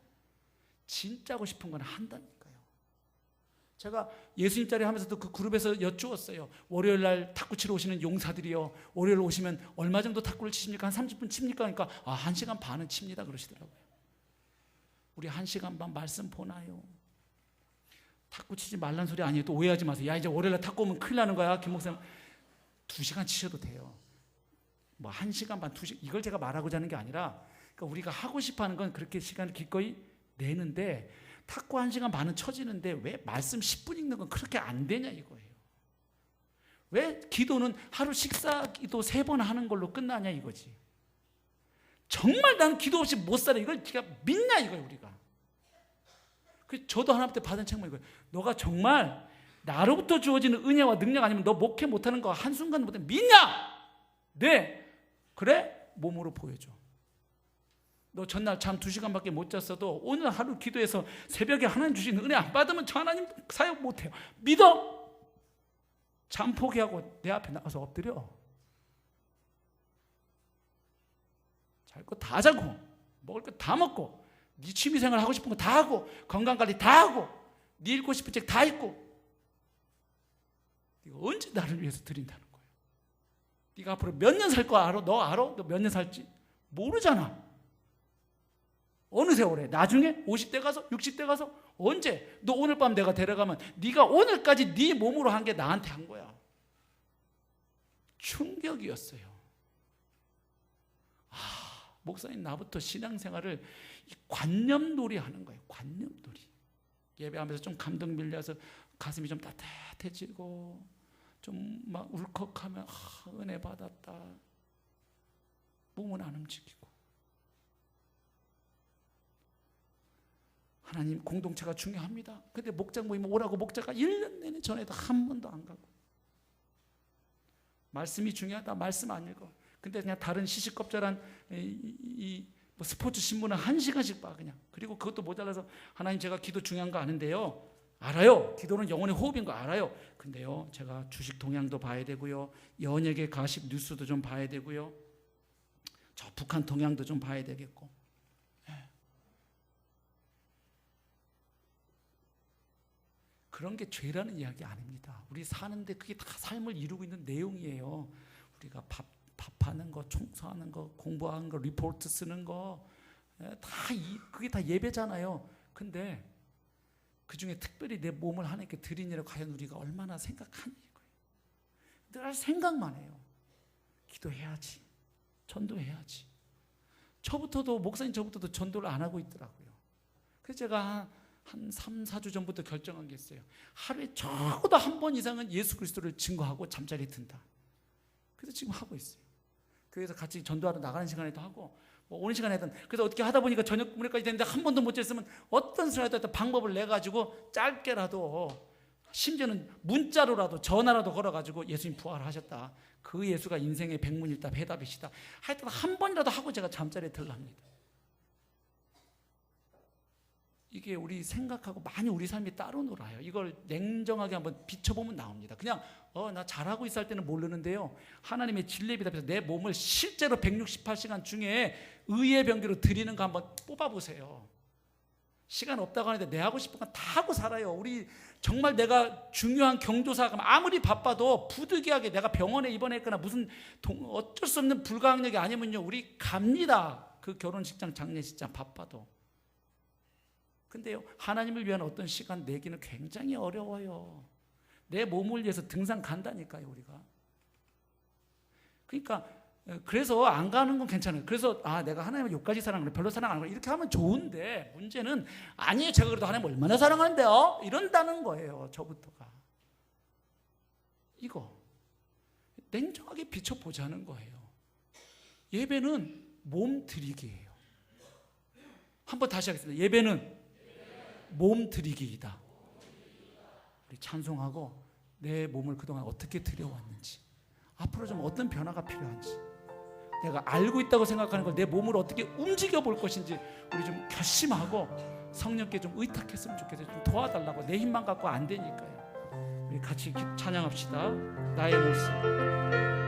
진짜 하고 싶은 건 한다니까요. 제가 예수님 자리 하면서도 그 그룹에서 여쭈었어요. 월요일 날 탁구 치러 오시는 용사들이요, 월요일 오시면 얼마 정도 탁구를 치십니까? 한 30분 칩니까? 그러니까 1시간 반은 칩니다 그러시더라고요. 우리 1시간 반 말씀 보나요? 탁구 치지 말란 소리 아니에요. 또 오해하지 마세요. 야, 이제 월요일 날 탁구 오면 큰일 나는 거야. 김 목사님 2시간 치셔도 돼요. 뭐 1시간 반, 2시간 이걸 제가 말하고자 하는 게 아니라, 그러니까 우리가 하고 싶어하는 건 그렇게 시간을 기꺼이 내는데 탁구 1시간 반은 쳐지는데 왜 말씀 10분 읽는 건 그렇게 안 되냐 이거예요. 왜 기도는 하루 식사 기도 3번 하는 걸로 끝나냐 이거지. 정말 난 기도 없이 못 살아. 이걸 네가 믿냐 이거예요 우리가. 저도 하나님께 받은 책만 이거예요. 너가 정말 나로부터 주어지는 은혜와 능력 아니면 너 목회 못하는 거 한순간 못해 믿냐? 네. 그래? 몸으로 보여줘. 너 전날 잠 2시간밖에 못 잤어도 오늘 하루 기도해서 새벽에 하나님 주신 은혜 안 받으면 저 하나님 사역 못해요. 믿어? 잠 포기하고 내 앞에 나가서 엎드려. 잘 거 다 자고 먹을 거 다 먹고 네 취미생활 하고 싶은 거 다 하고 건강관리 다 하고 네 읽고 싶은 책 다 읽고 네가 언제 나를 위해서 드린다는 거야. 네가 앞으로 몇 년 살 거 알아? 너 알아? 너 몇 년 살지? 모르잖아. 어느 세월에? 나중에? 50대 가서? 60대 가서? 언제? 너 오늘 밤 내가 데려가면 네가 오늘까지 네 몸으로 한 게 나한테 한 거야. 충격이었어요. 목사님 나부터 신앙생활을 관념놀이 하는 거예요. 관념놀이. 예배하면서 좀 감동 밀려서 가슴이 좀 따뜻해지고 좀 막 울컥하면 은혜 받았다. 몸은 안 움직이고. 하나님, 공동체가 중요합니다. 근데 목장 모임 오라고 목자가 1년 내내 전에도 한 번도 안 가고. 말씀이 중요하다. 말씀 안 읽어. 근데 그냥 다른 시시껍절한 뭐 스포츠 신문은 1시간씩 봐 그냥. 그리고 그것도 모자라서 하나님, 제가 기도 중요한 거 아는데요. 알아요. 기도는 영혼의 호흡인 거 알아요. 근데요, 제가 주식 동향도 봐야 되고요, 연예계 가십 뉴스도 좀 봐야 되고요, 저 북한 동향도 좀 봐야 되겠고. 그런 게 죄라는 이야기 아닙니다. 우리 사는데 그게 다 삶을 이루고 있는 내용이에요. 우리가 밥하는 거, 청소하는 거, 공부하는 거, 리포트 쓰는 거, 그게 다 예배잖아요. 근데 그 중에 특별히 내 몸을 하나님께 드리니라 과연 우리가 얼마나 생각하니 이거예요. 늘 생각만 해요. 기도해야지, 전도해야지. 목사님 저부터도 전도를 안 하고 있더라고요. 그래서 제가 한 3, 4주 전부터 결정한 게 있어요. 하루에 적어도 한 번 이상은 예수 그리스도를 증거하고 잠자리 든다. 그래서 지금 하고 있어요. 교회에서 같이 전도하러 나가는 시간에도 하고, 뭐 오는 시간에든. 그래서 어떻게 하다 보니까 저녁 무렵까지 됐는데 한 번도 못 잤으면 어떤 수라도 방법을 내가지고 짧게라도, 심지어는 문자로라도 전화라도 걸어가지고 예수님 부활하셨다, 그 예수가 인생의 백문일답 해답이시다, 하여튼 한 번이라도 하고 제가 잠자리에 들랍니다. 이게 우리 생각하고 많이 우리 삶이 따로 놀아요. 이걸 냉정하게 한번 비춰보면 나옵니다. 그냥 나 잘하고 있을 때는 모르는데요, 하나님의 진리비답에서 내 몸을 실제로 168시간 중에 의의 병기로 드리는 거 한번 뽑아보세요. 시간 없다고 하는데 내 하고 싶은 건 다 하고 살아요. 우리 정말 내가 중요한 경조사가 아무리 바빠도 부득이하게 내가 병원에 입원했거나 무슨 어쩔 수 없는 불가항력이 아니면요, 우리 갑니다. 그 결혼식장, 장례식장 바빠도. 근데요, 하나님을 위한 어떤 시간 내기는 굉장히 어려워요. 내 몸을 위해서 등산 간다니까요, 우리가. 그러니까 그래서 안 가는 건 괜찮아요. 그래서 내가 하나님을 여기까지 사랑하는, 별로 사랑 안 하고 이렇게 하면 좋은데, 문제는 아니에요, 제가 그래도 하나님 얼마나 사랑하는데요, 이런다는 거예요. 저부터가. 이거 냉정하게 비춰보자는 거예요. 예배는 몸 드리기예요. 한번 다시 하겠습니다. 예배는 몸 드리기이다. 우리 찬송하고 내 몸을 그동안 어떻게 드려왔는지, 앞으로 좀 어떤 변화가 필요한지, 내가 알고 있다고 생각하는 걸 내 몸으로 어떻게 움직여 볼 것인지 우리 좀 결심하고 성령께 좀 의탁했으면 좋겠어요. 좀 도와달라고. 내 힘만 갖고 안 되니까요. 우리 같이 찬양합시다. 나의 모습.